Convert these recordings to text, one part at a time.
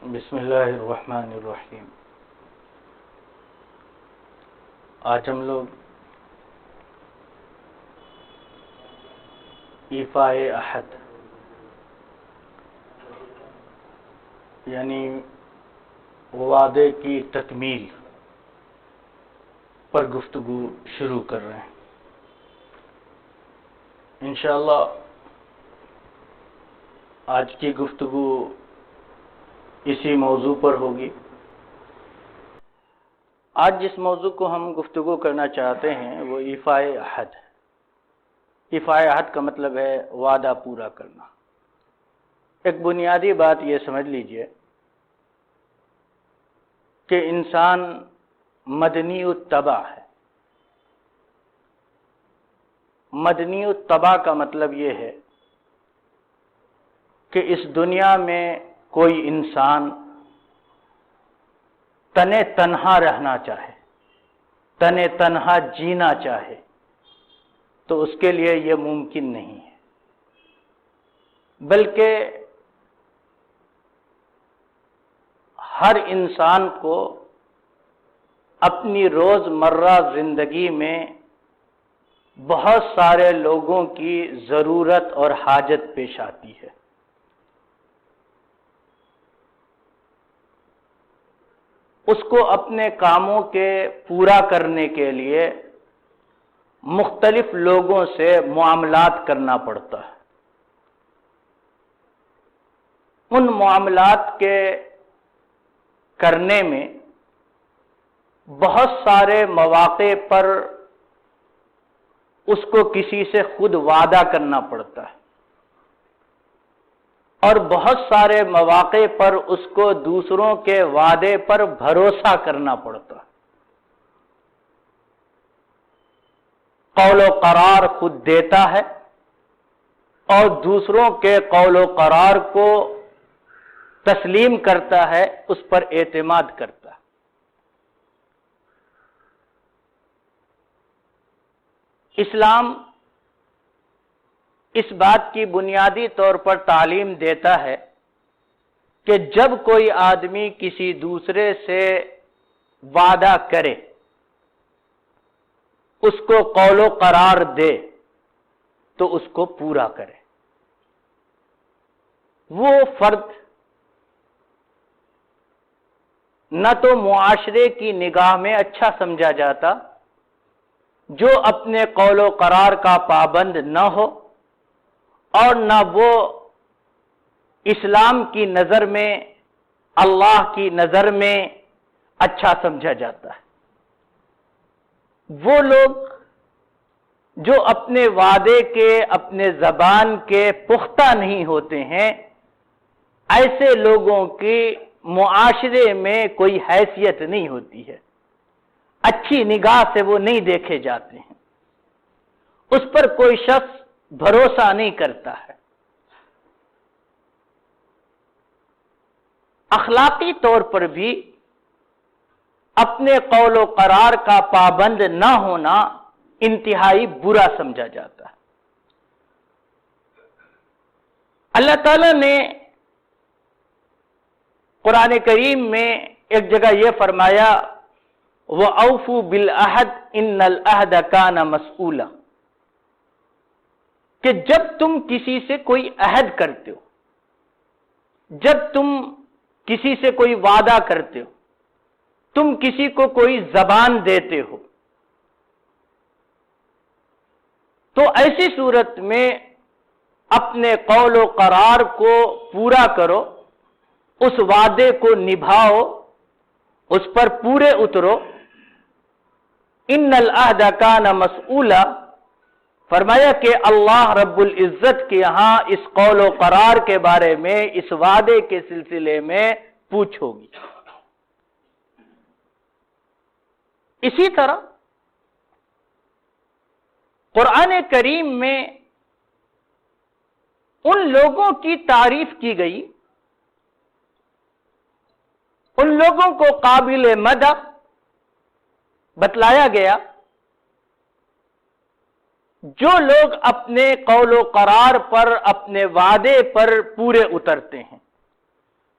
بسم اللہ الرحمن الرحیم۔ آج ہم لوگ ایفاء عہد یعنی وعدے کی تکمیل پر گفتگو شروع کر رہے ہیں۔ انشاءاللہ آج کی گفتگو اسی موضوع پر ہوگی۔ آج جس موضوع کو ہم گفتگو کرنا چاہتے ہیں وہ ایفاء عہد ہے۔ ایفاء عہد کا مطلب ہے وعدہ پورا کرنا۔ ایک بنیادی بات یہ سمجھ لیجئے کہ انسان مدنی الطبع ہے۔ مدنی الطبع کا مطلب یہ ہے کہ اس دنیا میں کوئی انسان تنے تنہا رہنا چاہے، تنے تنہا جینا چاہے تو اس کے لیے یہ ممکن نہیں ہے، بلکہ ہر انسان کو اپنی روزمرہ زندگی میں بہت سارے لوگوں کی ضرورت اور حاجت پیش آتی ہے۔ اس کو اپنے کاموں کے پورا کرنے کے لیے مختلف لوگوں سے معاملات کرنا پڑتا ہے۔ ان معاملات کے کرنے میں بہت سارے مواقع پر اس کو کسی سے خود وعدہ کرنا پڑتا ہے، اور بہت سارے مواقع پر اس کو دوسروں کے وعدے پر بھروسہ کرنا پڑتا ہے۔ قول و قرار خود دیتا ہے اور دوسروں کے قول و قرار کو تسلیم کرتا ہے، اس پر اعتماد کرتا ہے۔ اسلام اس بات کی بنیادی طور پر تعلیم دیتا ہے کہ جب کوئی آدمی کسی دوسرے سے وعدہ کرے، اس کو قول و قرار دے تو اس کو پورا کرے۔ وہ فرد نہ تو معاشرے کی نگاہ میں اچھا سمجھا جاتا جو اپنے قول و قرار کا پابند نہ ہو، اور نہ وہ اسلام کی نظر میں، اللہ کی نظر میں اچھا سمجھا جاتا ہے۔ وہ لوگ جو اپنے وعدے کے، اپنے زبان کے پختہ نہیں ہوتے ہیں، ایسے لوگوں کی معاشرے میں کوئی حیثیت نہیں ہوتی ہے، اچھی نگاہ سے وہ نہیں دیکھے جاتے ہیں، اس پر کوئی شخص بھروسہ نہیں کرتا ہے۔ اخلاقی طور پر بھی اپنے قول و قرار کا پابند نہ ہونا انتہائی برا سمجھا جاتا ہے۔ اللہ تعالیٰ نے قرآن کریم میں ایک جگہ یہ فرمایا وَأَوْفُوا بِالْعَهْدِ إِنَّ الْعَهْدَ كَانَ مَسْئُولًا، کہ جب تم کسی سے کوئی عہد کرتے ہو، جب تم کسی سے کوئی وعدہ کرتے ہو، تم کسی کو کوئی زبان دیتے ہو، تو ایسی صورت میں اپنے قول و قرار کو پورا کرو، اس وعدے کو نبھاؤ، اس پر پورے اترو۔ ان العہد کان مسئولا، فرمایا کہ اللہ رب العزت کے یہاں اس قول و قرار کے بارے میں، اس وعدے کے سلسلے میں پوچھ ہوگی۔ اسی طرح قرآن کریم میں ان لوگوں کی تعریف کی گئی، ان لوگوں کو قابل مدح بتلایا گیا جو لوگ اپنے قول و قرار پر، اپنے وعدے پر پورے اترتے ہیں،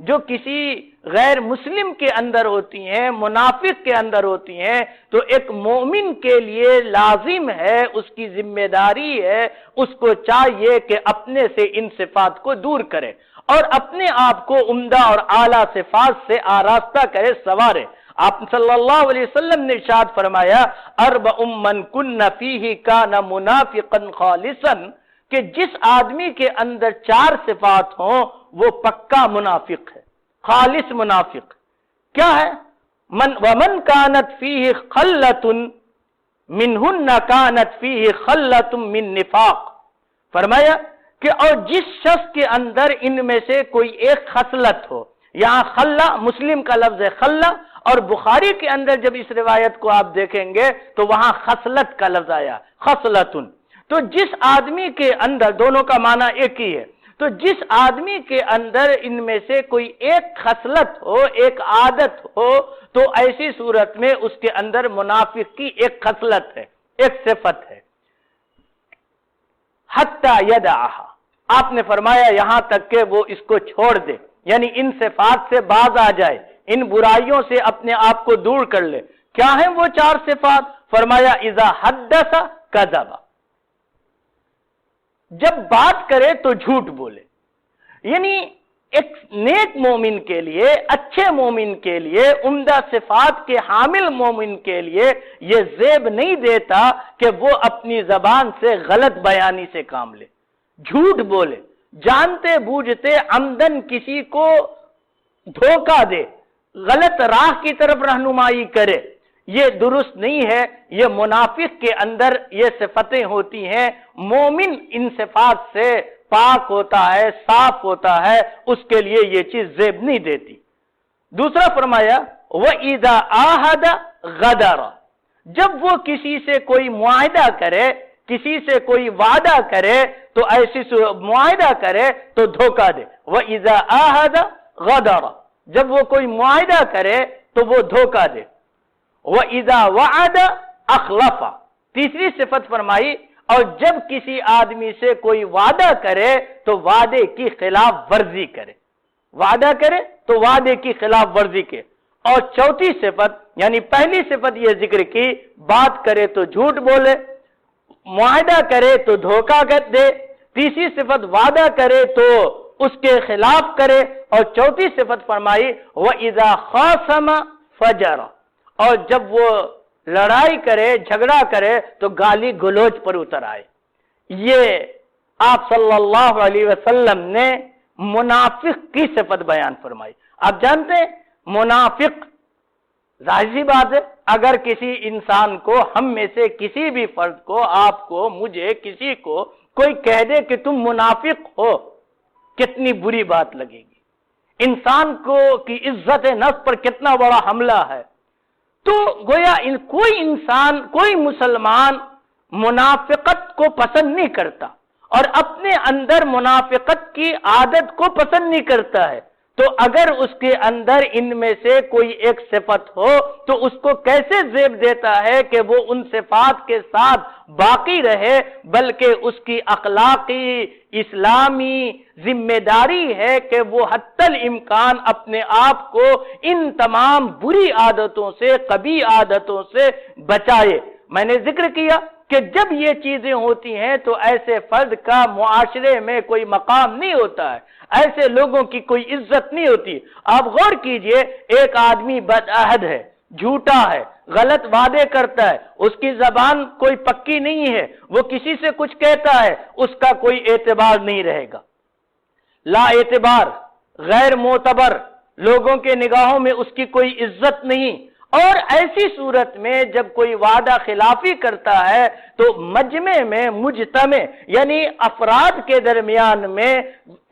جو کسی غیر مسلم کے اندر ہوتی ہیں، منافق کے اندر ہوتی ہیں، تو ایک مومن کے لیے لازم ہے، اس کی ذمہ داری ہے، اس کو چاہیے کہ اپنے سے ان صفات کو دور کرے اور اپنے آپ کو عمدہ اور اعلیٰ صفات سے آراستہ کرے، سنوارے۔ آپ صلی اللہ علیہ وسلم نے ارشاد فرمایا، اربع من کن فیہ کان منافقا خالصا، کہ جس آدمی کے اندر 4 صفات ہوں وہ پکا منافق ہے، خالص منافق۔ کیا ہے؟ ومن کانت فیہ خلۃ منہن کانت فیہ خلۃ من نفاق، فرمایا کہ اور جس شخص کے اندر ان میں سے کوئی ایک خصلت ہو، یہاں خلہ مسلم کا لفظ ہے خلہ، اور بخاری کے اندر جب اس روایت کو آپ دیکھیں گے تو وہاں خصلت کا لفظ آیا، خصلتن۔ تو جس آدمی کے اندر، دونوں کا معنی ایک ہی ہے، تو جس آدمی کے اندر ان میں سے کوئی ایک خصلت ہو، ایک عادت ہو، تو ایسی صورت میں اس کے اندر منافق کی ایک خصلت ہے، ایک صفت ہے، حتی یدعہا، آپ نے فرمایا یہاں تک کہ وہ اس کو چھوڑ دے، یعنی ان صفات سے باز آ جائے، ان برائیوں سے اپنے آپ کو دور کر لے۔ کیا ہیں وہ 4 صفات؟ فرمایا اذا حدث کذب، جب بات کرے تو جھوٹ بولے۔ یعنی ایک نیک مومن کے لیے، اچھے مومن کے لیے، عمدہ صفات کے حامل مومن کے لیے یہ زیب نہیں دیتا کہ وہ اپنی زبان سے غلط بیانی سے کام لے، جھوٹ بولے، جانتے بوجھتے عمدن کسی کو دھوکہ دے، غلط راہ کی طرف رہنمائی کرے، یہ درست نہیں ہے۔ یہ منافق کے اندر یہ صفتیں ہوتی ہیں۔ مومن ان صفات سے پاک ہوتا ہے، صاف ہوتا ہے، اس کے لیے یہ چیز زیب نہیں دیتی۔ دوسرا فرمایا وَإِذَا عَاهَدَ غَدَرَ، جب وہ کسی سے کوئی معاہدہ کرے، کسی سے کوئی وعدہ کرے تو ایسی معاہدہ کرے تو دھوکہ دے۔ وَإِذَا عَاهَدَ غَدَرَ، جب وہ کوئی معاہدہ کرے تو وہ دھوکہ دے۔ وَإِذَا وَعَدَ أَخْلَفَ، تیسری صفت فرمائی، اور جب کسی آدمی سے کوئی وعدہ کرے تو وعدے کی خلاف ورزی کرے، وعدہ کرے تو وعدے کی خلاف ورزی کے۔ اور چوتھی صفت، یعنی پہلی صفت یہ ذکر کی، بات کرے تو جھوٹ بولے، معاہدہ کرے تو دھوکہ دے، تیسری صفت وعدہ کرے تو اس کے خلاف کرے، اور چوتھی صفت فرمائی وَإِذَا خَاصَمَ فَجَرَ، اور جب وہ لڑائی کرے، جھگڑا کرے تو گالی گلوچ پر اتر آئے۔ یہ آپ صلی اللہ علیہ وسلم نے منافق کی صفت بیان فرمائی۔ آپ جانتے ہیں منافق، ظاہر سی بات ہے، اگر کسی انسان کو، ہم میں سے کسی بھی فرد کو، آپ کو، مجھے، کسی کو کوئی کہہ دے کہ تم منافق ہو، کتنی بری بات لگے گی، انسان کو کی عزت نفس پر کتنا بڑا حملہ ہے۔ تو گویا کوئی انسان، کوئی مسلمان منافقت کو پسند نہیں کرتا اور اپنے اندر منافقت کی عادت کو پسند نہیں کرتا ہے، تو اگر اس کے اندر ان میں سے کوئی ایک صفت ہو تو اس کو کیسے زیب دیتا ہے کہ وہ ان صفات کے ساتھ باقی رہے، بلکہ اس کی اخلاقی، اسلامی ذمہ داری ہے کہ وہ حتی الامکان اپنے آپ کو ان تمام بری عادتوں سے، قبیح عادتوں سے بچائے۔ میں نے ذکر کیا کہ جب یہ چیزیں ہوتی ہیں تو ایسے فرد کا معاشرے میں کوئی مقام نہیں ہوتا ہے، ایسے لوگوں کی کوئی عزت نہیں ہوتی۔ آپ غور کیجئے، ایک آدمی بدعہد ہے، جھوٹا ہے، غلط وعدے کرتا ہے، اس کی زبان کوئی پکی نہیں ہے، وہ کسی سے کچھ کہتا ہے، اس کا کوئی اعتبار نہیں رہے گا، لا اعتبار، غیر معتبر، لوگوں کے نگاہوں میں اس کی کوئی عزت نہیں۔ اور ایسی صورت میں جب کوئی وعدہ خلافی کرتا ہے تو مجمع میں، مجتمع یعنی افراد کے درمیان میں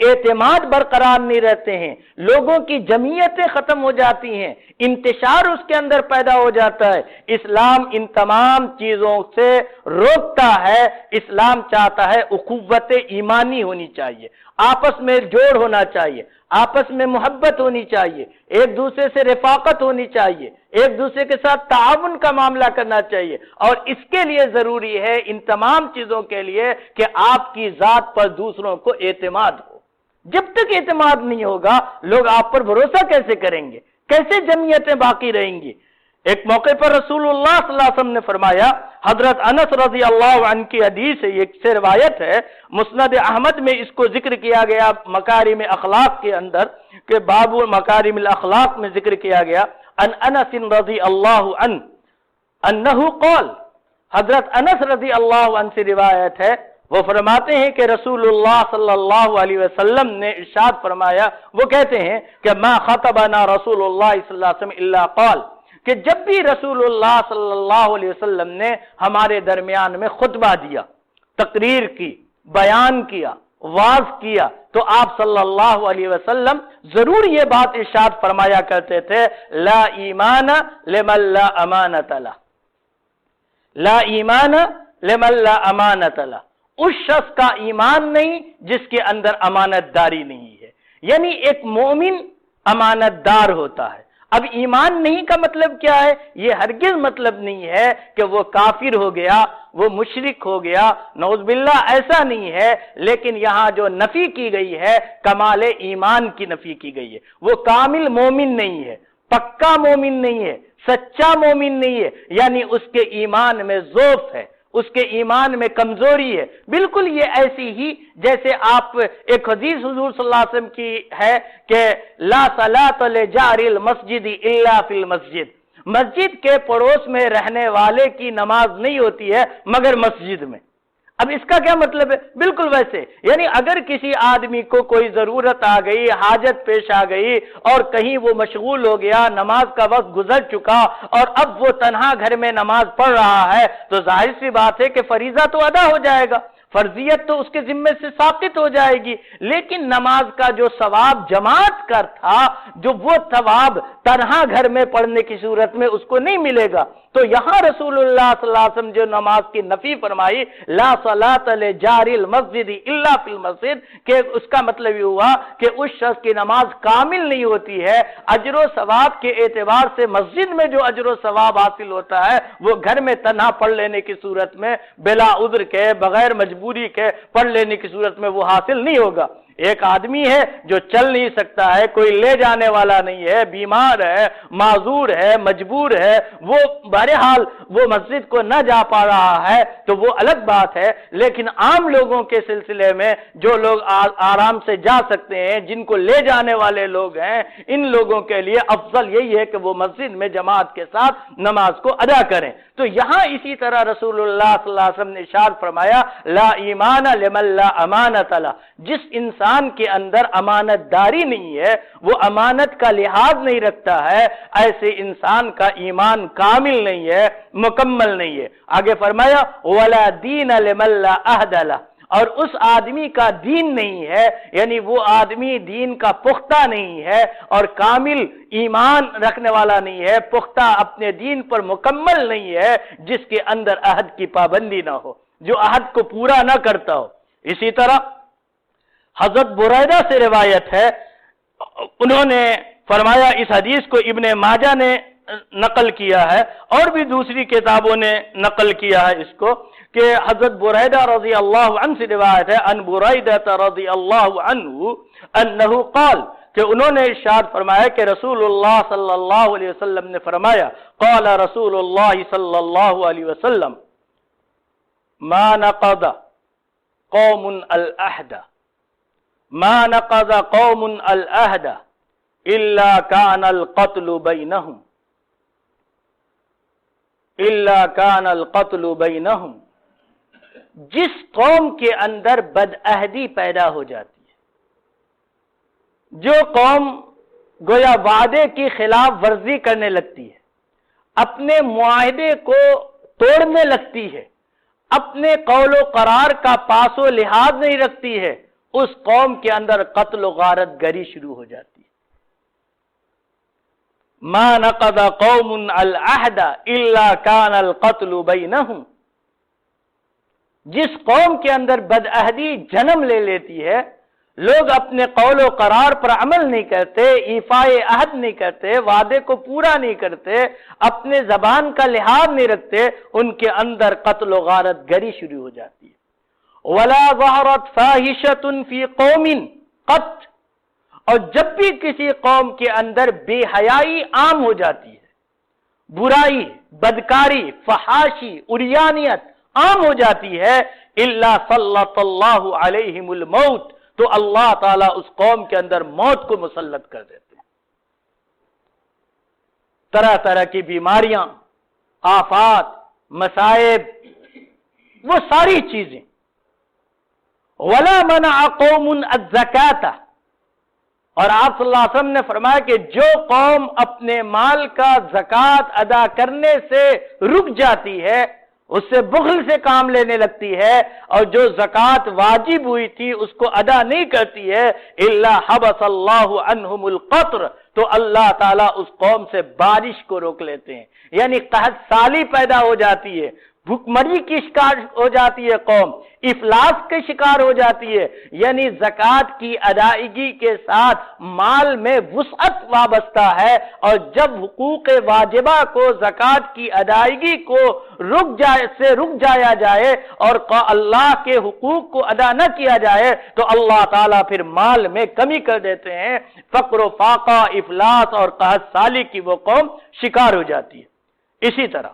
اعتماد برقرار نہیں رہتے ہیں، لوگوں کی جمعیتیں ختم ہو جاتی ہیں، انتشار اس کے اندر پیدا ہو جاتا ہے۔ اسلام ان تمام چیزوں سے روکتا ہے۔ اسلام چاہتا ہے اخوت ایمانی ہونی چاہیے، آپس میں جوڑ ہونا چاہیے، آپس میں محبت ہونی چاہیے، ایک دوسرے سے رفاقت ہونی چاہیے، ایک دوسرے کے ساتھ تعاون کا معاملہ کرنا چاہیے، اور اس کے لیے ضروری ہے، ان تمام چیزوں کے لیے، کہ آپ کی ذات پر دوسروں کو اعتماد ہو۔ جب تک اعتماد نہیں ہوگا لوگ آپ پر بھروسہ کیسے کریں گے؟ کیسے جمعیتیں باقی رہیں گی؟ ایک موقع پر رسول اللہ صلی اللہ علیہ وسلم نے فرمایا، حضرت انس رضی اللہ عنہ کی حدیث ہے، یہ سے روایت ہے، مسند احمد میں اس کو ذکر کیا گیا مکارم اخلاق کے اندر، کہ باب مکارم الاخلاق میں ذکر کیا گیا، ان انس رضی اللہ عنہ انہ قال، حضرت انس رضی اللہ عنہ سے روایت ہے، وہ فرماتے ہیں کہ رسول اللہ صلی اللہ علیہ وسلم نے ارشاد فرمایا، وہ کہتے ہیں کہ ما خطبنا رسول اللہ صلی اللہ علیہ وسلم الا قال، کہ جب بھی رسول اللہ صلی اللہ علیہ وسلم نے ہمارے درمیان میں خطبہ دیا، تقریر کی، بیان کیا، واعظ کیا، تو آپ صلی اللہ علیہ وسلم ضرور یہ بات ارشاد فرمایا کرتے تھے، لا ایمان لمن لا امانت لہ، لا ایمان لمن لا امانت لہ، اس شخص کا ایمان نہیں جس کے اندر امانت داری نہیں ہے۔ یعنی ایک مومن امانت دار ہوتا ہے۔ اب ایمان نہیں کا مطلب کیا ہے؟ یہ ہرگز مطلب نہیں ہے کہ وہ کافر ہو گیا، وہ مشرک ہو گیا، نعوذ باللہ، ایسا نہیں ہے، لیکن یہاں جو نفی کی گئی ہے کمال ایمان کی نفی کی گئی ہے۔ وہ کامل مومن نہیں ہے، پکا مومن نہیں ہے، سچا مومن نہیں ہے، یعنی اس کے ایمان میں ضعف ہے، اس کے ایمان میں کمزوری ہے۔ بالکل یہ ایسی ہی جیسے آپ ایک حدیث حضور صلی اللہ علیہ وسلم کی ہے کہ لا صلاۃ لجار المسجد الا فی المسجد، مسجد کے پڑوس میں رہنے والے کی نماز نہیں ہوتی ہے مگر مسجد میں۔ اب اس کا کیا مطلب ہے؟ بالکل ویسے، یعنی اگر کسی آدمی کو کوئی ضرورت آ گئی، حاجت پیش آ گئی اور کہیں وہ مشغول ہو گیا، نماز کا وقت گزر چکا اور اب وہ تنہا گھر میں نماز پڑھ رہا ہے، تو ظاہر سی بات ہے کہ فریضہ تو ادا ہو جائے گا، فرضیت تو اس کے ذمے سے ساقط ہو جائے گی، لیکن نماز کا جو ثواب جماعت کا تھا، جو وہ ثواب تنہا گھر میں پڑھنے کی صورت میں اس کو نہیں ملے گا۔ تو یہاں رسول اللہ صلی اللہ علیہ وسلم جو نماز کی نفی فرمائی، لا صلاۃ لجار المسجد الا فی المسجد، کہ اس کا مطلب یہ ہوا کہ اس شخص کی نماز کامل نہیں ہوتی ہے، اجر و ثواب کے اعتبار سے مسجد میں جو اجر و ثواب حاصل ہوتا ہے وہ گھر میں تنہا پڑھ لینے کی صورت میں بلا عذر کے، بغیر مجبوری کے پڑھ لینے کی صورت میں وہ حاصل نہیں ہوگا۔ ایک آدمی ہے جو چل نہیں سکتا ہے، کوئی لے جانے والا نہیں ہے، بیمار ہے، معذور ہے، مجبور ہے، وہ بہرحال وہ مسجد کو نہ جا پا رہا ہے تو وہ الگ بات ہے، لیکن عام لوگوں کے سلسلے میں جو لوگ آرام سے جا سکتے ہیں، جن کو لے جانے والے لوگ ہیں، ان لوگوں کے لیے افضل یہی ہے کہ وہ مسجد میں جماعت کے ساتھ نماز کو ادا کریں۔ تو یہاں اسی طرح رسول اللہ صلی اللہ علیہ وسلم نے ارشاد فرمایا، لا ایمان لمن لا امانت لہ، جس انسان کے اندر امانت داری نہیں ہے، وہ امانت کا لحاظ نہیں رکھتا ہے، ایسے انسان کا ایمان کامل نہیں ہے، مکمل نہیں ہے۔ آگے فرمایا ولا دین لمن لا عہد لہ، اور اس آدمی کا دین نہیں ہے، یعنی وہ آدمی دین کا پختہ نہیں ہے اور کامل ایمان رکھنے والا نہیں ہے، پختہ اپنے دین پر مکمل نہیں ہے، جس کے اندر عہد کی پابندی نہ ہو، جو عہد کو پورا نہ کرتا ہو۔ اسی طرح حضرت بریدہ سے روایت ہے، انہوں نے فرمایا، اس حدیث کو ابن ماجہ نے نقل کیا ہے اور بھی دوسری کتابوں نے نقل کیا ہے اس کو، کہ حضرت بریدہ رضی اللہ عنہ سے روایت ہے، ان بریدہ رضی اللہ عنہ انہ قال، کہ انہوں نے ارشاد فرمایا کہ رسول اللہ صلی اللہ علیہ وسلم نے فرمایا، قال رسول اللہ صلی اللہ علیہ وسلم ما نقض قوم العہد، ما نقض قوم العہد الا كان القتل بینہم، الا كان القتل بینہم، جس قوم کے اندر بدعہدی پیدا ہو جاتی ہے، جو قوم گویا وعدے کی خلاف ورزی کرنے لگتی ہے، اپنے معاہدے کو توڑنے لگتی ہے، اپنے قول و قرار کا پاس و لحاظ نہیں رکھتی ہے، اس قوم کے اندر قتل و غارت گری شروع ہو جاتی ہے۔ ما نقض قوم العہد الا كان القتل بینہم، جس قوم کے اندر بدعہدی جنم لے لیتی ہے، لوگ اپنے قول و قرار پر عمل نہیں کرتے، ایفاء عہد نہیں کرتے، وعدے کو پورا نہیں کرتے، اپنے زبان کا لحاظ نہیں رکھتے، ان کے اندر قتل و غارت گری شروع ہو جاتی ہے۔ وَلَا ظَهَرَتْ فَاحِشَةٌ فِي قَوْمٍ، قط، اور جب بھی کسی قوم کے اندر بے حیائی عام ہو جاتی ہے، برائی، بدکاری، فحاشی، عریانیت عام ہو جاتی ہے، الا سلط اللہ علیہم الموت، تو اللہ تعالیٰ اس قوم کے اندر موت کو مسلط کر دیتے ہیں۔ طرح طرح کی بیماریاں، آفات، مصائب، وہ ساری چیزیں۔ وَلَا مَنَعَ قَوْمٌ الزَّكَاةَ، اور آپ صلی اللہ علیہ وسلم نے فرمایا کہ جو قوم اپنے مال کا زکوٰۃ ادا کرنے سے رک جاتی ہے، اس سے بخل سے کام لینے لگتی ہے، اور جو زکوٰۃ واجب ہوئی تھی اس کو ادا نہیں کرتی ہے، الا حبس اللہ عنہم القطر، تو اللہ تعالیٰ اس قوم سے بارش کو روک لیتے ہیں، یعنی قحط سالی پیدا ہو جاتی ہے، بھوک مری کی شکار ہو جاتی ہے قوم، افلاس کے شکار ہو جاتی ہے، یعنی زکوٰۃ کی ادائیگی کے ساتھ مال میں وسعت وابستہ ہے، اور جب حقوق واجبہ کو، زکوٰۃ کی ادائیگی کو رک جایا جائے اور اللہ کے حقوق کو ادا نہ کیا جائے تو اللہ تعالیٰ پھر مال میں کمی کر دیتے ہیں، فقر و فاقہ، افلاس اور قحط سالی کی وہ قوم شکار ہو جاتی ہے۔ اسی طرح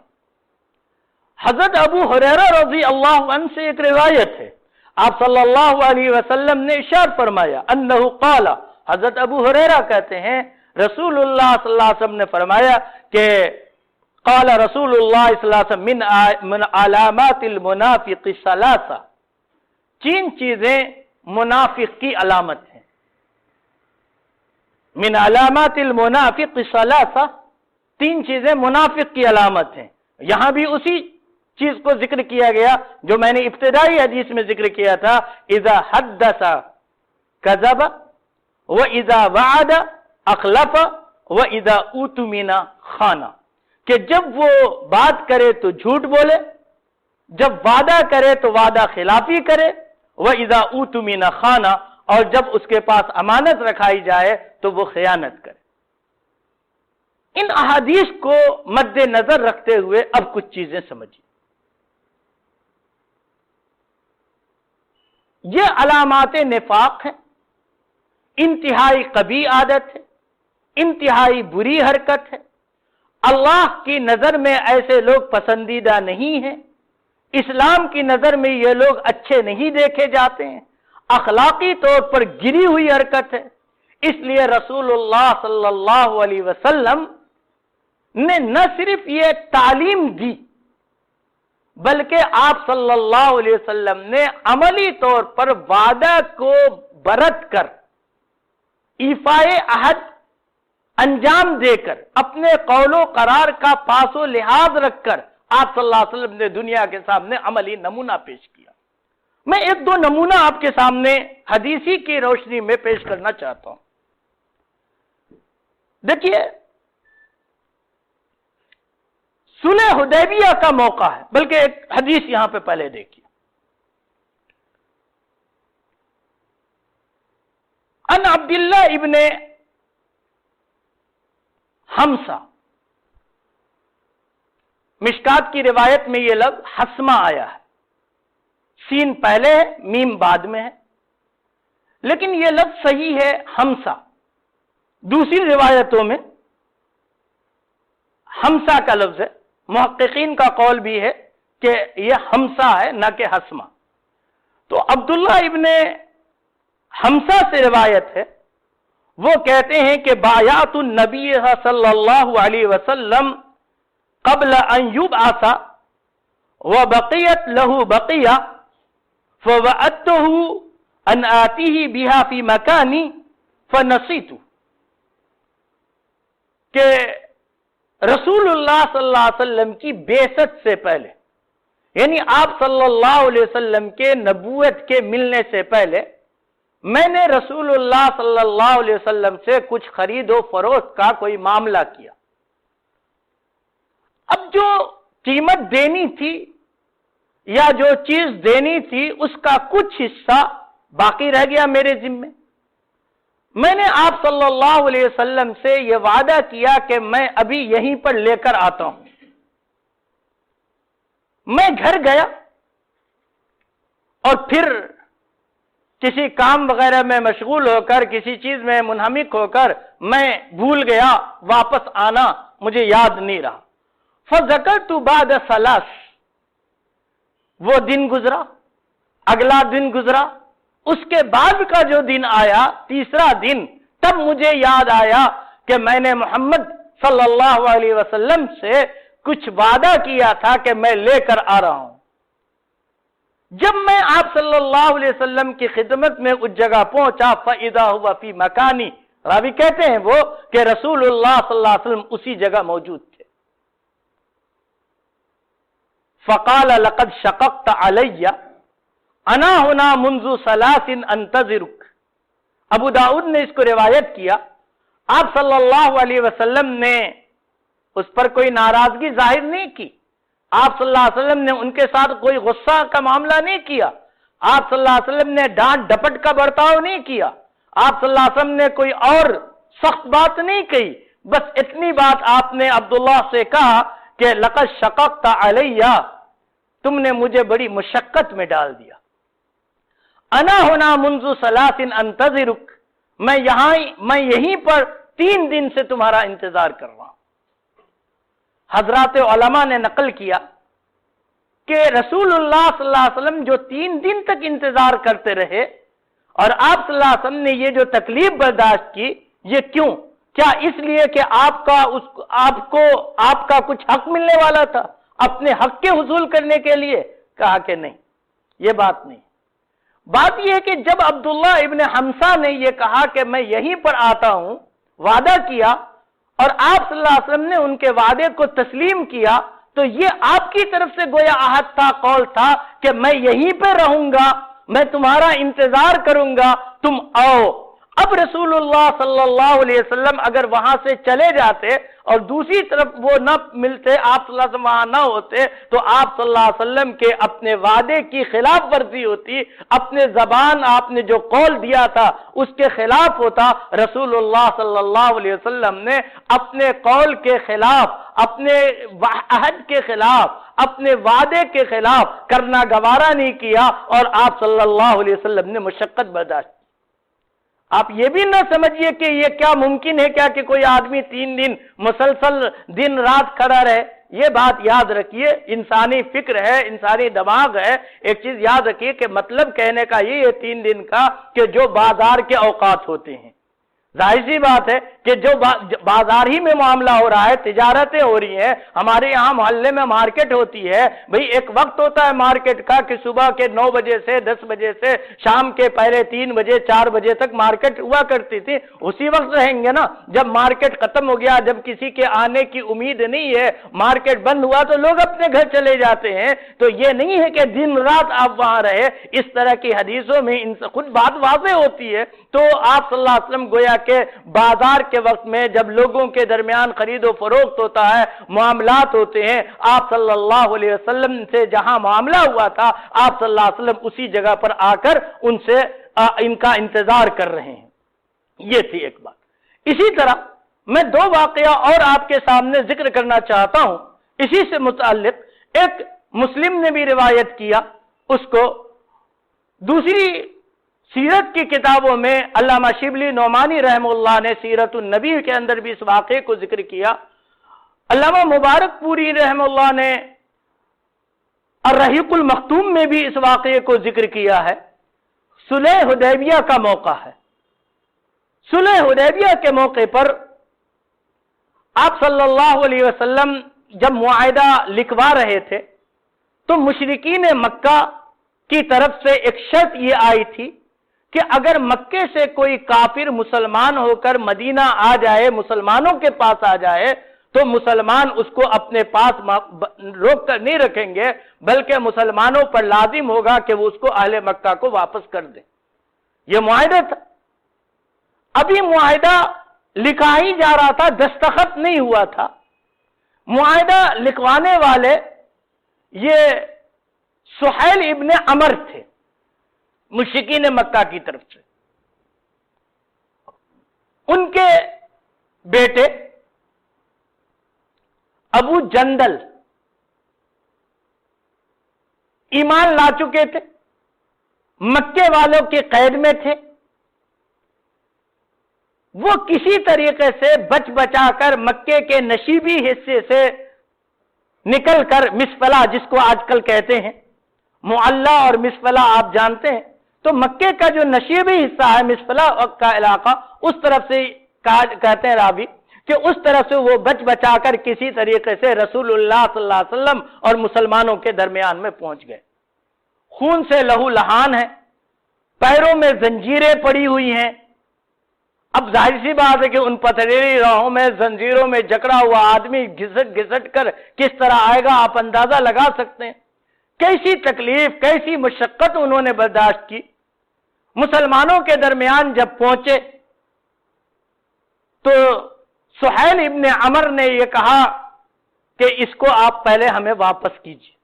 حضرت ابو ہریرہ رضی اللہ عنہ سے ایک روایت ہے، آپ صلی اللہ علیہ وسلم نے ارشاد فرمایا، انہ قال، حضرت ابو ہریرہ کہتے ہیں رسول اللہ صلی اللہ علیہ وسلم نے فرمایا کہ قال رسول اللہ صلی اللہ علیہ وسلم من علامات المنافق ثلاثہ، تین چیزیں منافق کی علامت ہیں۔ من علامات المنافق ثلاثہ، تین چیزیں منافق کی علامت ہیں۔ یہاں بھی اسی چیز کو ذکر کیا گیا جو میں نے ابتدائی حدیث میں ذکر کیا تھا، اذا حدث کذب واذا وعد اخلف واذا اؤتمن خان، کہ جب وہ بات کرے تو جھوٹ بولے، جب وعدہ کرے تو وعدہ خلافی کرے، واذا اؤتمن خان، اور جب اس کے پاس امانت رکھائی جائے تو وہ خیانت کرے۔ ان احادیث کو مد نظر رکھتے ہوئے اب کچھ چیزیں سمجھیے۔ یہ علامات نفاق ہیں، انتہائی قبیح عادت ہے، انتہائی بری حرکت ہے، اللہ کی نظر میں ایسے لوگ پسندیدہ نہیں ہیں، اسلام کی نظر میں یہ لوگ اچھے نہیں دیکھے جاتے ہیں، اخلاقی طور پر گری ہوئی حرکت ہے۔ اس لیے رسول اللہ صلی اللہ علیہ وسلم نے نہ صرف یہ تعلیم دی بلکہ آپ صلی اللہ علیہ وسلم نے عملی طور پر وعدہ کو برت کر، ایفائے عہد انجام دے کر، اپنے قول و قرار کا پاس و لحاظ رکھ کر آپ صلی اللہ علیہ وسلم نے دنیا کے سامنے عملی نمونہ پیش کیا۔ میں ایک دو نمونہ آپ کے سامنے حدیثی کی روشنی میں پیش کرنا چاہتا ہوں۔ دیکھیے، صلح حدیبیہ کا موقع ہے، بلکہ ایک حدیث یہاں پہ پہلے دیکھیے۔ ان عبداللہ ابن حمزہ، مشکات کی روایت میں یہ لفظ حسمہ آیا ہے، سین پہلے ہے، میم بعد میں ہے، لیکن یہ لفظ صحیح ہے حمزہ۔ دوسری روایتوں میں حمزہ کا لفظ ہے، محققین کا قول بھی ہے کہ یہ حمزہ ہے نہ کہ حسمہ۔ تو عبداللہ ابن حمزہ سے روایت ہے، وہ کہتے ہیں کہ بایعت النبی صلی اللہ علیہ وسلم قبل ان یبعث وبقیت له بقیہ فوعدته ان آتیہ بها فی مکانی فنسیت، کہ رسول اللہ صلی اللہ علیہ وسلم کی بعثت سے پہلے، یعنی آپ صلی اللہ علیہ وسلم کے نبوت کے ملنے سے پہلے میں نے رسول اللہ صلی اللہ علیہ وسلم سے کچھ خرید و فروخت کا کوئی معاملہ کیا۔ اب جو قیمت دینی تھی یا جو چیز دینی تھی اس کا کچھ حصہ باقی رہ گیا میرے ذمے۔ میں نے آپ صلی اللہ علیہ وسلم سے یہ وعدہ کیا کہ میں ابھی یہیں پر لے کر آتا ہوں۔ میں گھر گیا اور پھر کسی کام وغیرہ میں مشغول ہو کر، کسی چیز میں منہمک ہو کر میں بھول گیا، واپس آنا مجھے یاد نہیں رہا۔ فذکرت بعد ثلاث، وہ دن گزرا، اگلا دن گزرا، اس کے بعد کا جو دن آیا، تیسرا دن، تب مجھے یاد آیا کہ میں نے محمد صلی اللہ علیہ وسلم سے کچھ وعدہ کیا تھا کہ میں لے کر آ رہا ہوں۔ جب میں آپ صلی اللہ علیہ وسلم کی خدمت میں اس جگہ پہنچا، فَإِذَا هُوَ فِي مَكَانِ، راوی کہتے ہیں وہ کہ رسول اللہ صلی اللہ علیہ وسلم اسی جگہ موجود تھے۔ فَقَالَ لَقَدْ شَقَقْتَ عَلَيَّ أَنَا هُنَا مُنْذُ ثَلَاثٍ أَنْتَظِرُكَ۔ ابو داؤد نے اس کو روایت کیا، آپ صلی اللہ علیہ وسلم نے اس پر کوئی ناراضگی ظاہر نہیں کی، آپ صلی اللہ علیہ وسلم نے ان کے ساتھ کوئی غصہ کا معاملہ نہیں کیا، آپ صلی اللہ علیہ وسلم نے ڈانٹ ڈپٹ کا برتاؤ نہیں کیا، آپ صلی اللہ علیہ وسلم نے کوئی اور سخت بات نہیں کہی، بس اتنی بات آپ نے عبداللہ سے کہا کہ لقد شققت علیہ، تم نے مجھے بڑی مشقت میں ڈال دیا۔ انا ہونا منذ ثلاث انتظرک، میں یہیں پر 3 دن سے تمہارا انتظار کر رہا ہوں۔ حضرات علماء نے نقل کیا کہ رسول اللہ صلی اللہ علیہ وسلم جو 3 دن تک انتظار کرتے رہے اور آپ صلی اللہ علیہ وسلم نے یہ جو تکلیف برداشت کی، یہ کیوں؟ کیا اس لیے کہ آپ کا کچھ حق ملنے والا تھا، اپنے حق کے حصول کرنے کے لیے؟ کہا کہ نہیں، یہ بات نہیں۔ بات یہ ہے کہ جب عبداللہ ابن حمزہ نے یہ کہا کہ میں یہیں پر آتا ہوں، وعدہ کیا، اور آپ صلی اللہ علیہ وسلم نے ان کے وعدے کو تسلیم کیا، تو یہ آپ کی طرف سے گویا عہد تھا، قول تھا کہ میں یہیں پہ رہوں گا، میں تمہارا انتظار کروں گا، تم آؤ۔ اب رسول اللہ صلی اللہ علیہ وسلم اگر وہاں سے چلے جاتے اور دوسری طرف وہ نہ ملتے، آپ صلی اللہ علیہ وسلم وہاں نہ ہوتے، تو آپ صلی اللہ علیہ وسلم کے اپنے وعدے کی خلاف ورزی ہوتی، اپنے زبان آپ نے جو قول دیا تھا اس کے خلاف ہوتا۔ رسول اللہ صلی اللہ علیہ وسلم نے اپنے قول کے خلاف، اپنے عہد کے خلاف، اپنے وعدے کے خلاف کرنا گوارا نہیں کیا، اور آپ صلی اللہ علیہ وسلم نے مشقت برداشت کی۔ آپ یہ بھی نہ سمجھیے کہ یہ کیا ممکن ہے کیا کہ کوئی آدمی 3 دن مسلسل دن رات کھڑا رہے۔ یہ بات یاد رکھیے، انسانی فکر ہے، انسانی دماغ ہے۔ ایک چیز یاد رکھیے کہ مطلب کہنے کا یہ ہے 3 دن کا کہ جو بازار کے اوقات ہوتے ہیں، ظاہر سی بات ہے کہ جو بازار ہی میں معاملہ ہو رہا ہے، تجارتیں ہو رہی ہیں، ہمارے یہاں محلے میں مارکیٹ ہوتی ہے، بھئی ایک وقت ہوتا ہے مارکیٹ کا کہ صبح کے 9 بجے سے 10 بجے سے شام کے پہلے 3 بجے 4 بجے تک مارکیٹ ہوا کرتی تھی۔ اسی وقت رہیں گے نا، جب مارکیٹ ختم ہو گیا، جب کسی کے آنے کی امید نہیں ہے، مارکیٹ بند ہوا تو لوگ اپنے گھر چلے جاتے ہیں۔ تو یہ نہیں ہے کہ دن رات آپ وہاں رہے، اس طرح کی حدیثوں میں ان سے خود بات واضح ہوتی ہے۔ تو آپ صلی اللہ علیہ وسلم گویا کہ بازار کے وقت میں جب لوگوں کے درمیان خرید و فروخت ہوتا ہے، معاملات ہوتے ہیں، آپ صلی اللہ علیہ وسلم سے جہاں معاملہ ہوا تھا، آپ صلی اللہ علیہ وسلم اسی جگہ پر آ کر ان کا انتظار کر رہے ہیں۔ یہ تھی ایک بات۔ اسی طرح میں 2 واقعہ اور آپ کے سامنے ذکر کرنا چاہتا ہوں، اسی سے متعلق۔ ایک مسلم نے بھی روایت کیا، اس کو دوسری سیرت کی کتابوں میں علامہ شبلی نعمانی رحمہ اللہ نے سیرت النبی کے اندر بھی اس واقعے کو ذکر کیا۔ علامہ مبارک پوری رحمہ اللہ نے الرحیق المختوم میں بھی اس واقعے کو ذکر کیا ہے۔ صلح حدیبیہ کا موقع ہے۔ صلح حدیبیہ کے موقع پر آپ صلی اللہ علیہ وسلم جب معاہدہ لکھوا رہے تھے تو مشرکین مکہ کی طرف سے ایک شرط یہ آئی تھی کہ اگر مکے سے کوئی کافر مسلمان ہو کر مدینہ آ جائے، مسلمانوں کے پاس آ جائے، تو مسلمان اس کو اپنے پاس روک کر نہیں رکھیں گے، بلکہ مسلمانوں پر لازم ہوگا کہ وہ اس کو اہل مکہ کو واپس کر دیں۔ یہ معاہدہ تھا۔ ابھی معاہدہ لکھا ہی جا رہا تھا، دستخط نہیں ہوا تھا۔ معاہدہ لکھوانے والے یہ سہیل ابن عمر تھے، مشرکین مکہ کی طرف سے۔ ان کے بیٹے ابو جندل ایمان لا چکے تھے، مکے والوں کے قید میں تھے، وہ کسی طریقے سے بچ بچا کر مکے کے نشیبی حصے سے نکل کر مسفلہ، جس کو آج کل کہتے ہیں معلّہ اور مسفلہ آپ جانتے ہیں، تو مکے کا جو نشیبی حصہ ہے مسفلہ کا علاقہ، اس طرف سے کہتے ہیں راوی کہ اس طرف سے وہ بچ بچا کر کسی طریقے سے رسول اللہ صلی اللہ علیہ وسلم اور مسلمانوں کے درمیان میں پہنچ گئے۔ خون سے لہو لہان ہے، پیروں میں زنجیریں پڑی ہوئی ہیں۔ اب ظاہر سی بات ہے کہ ان پتھریلی راہوں میں زنجیروں میں جکڑا ہوا آدمی گھسٹ گھسٹ کر کس طرح آئے گا، آپ اندازہ لگا سکتے ہیں کیسی تکلیف، کیسی مشقت انہوں نے برداشت کی۔ مسلمانوں کے درمیان جب پہنچے تو سہیل ابن عمر نے یہ کہا کہ اس کو آپ پہلے ہمیں واپس کیجیے۔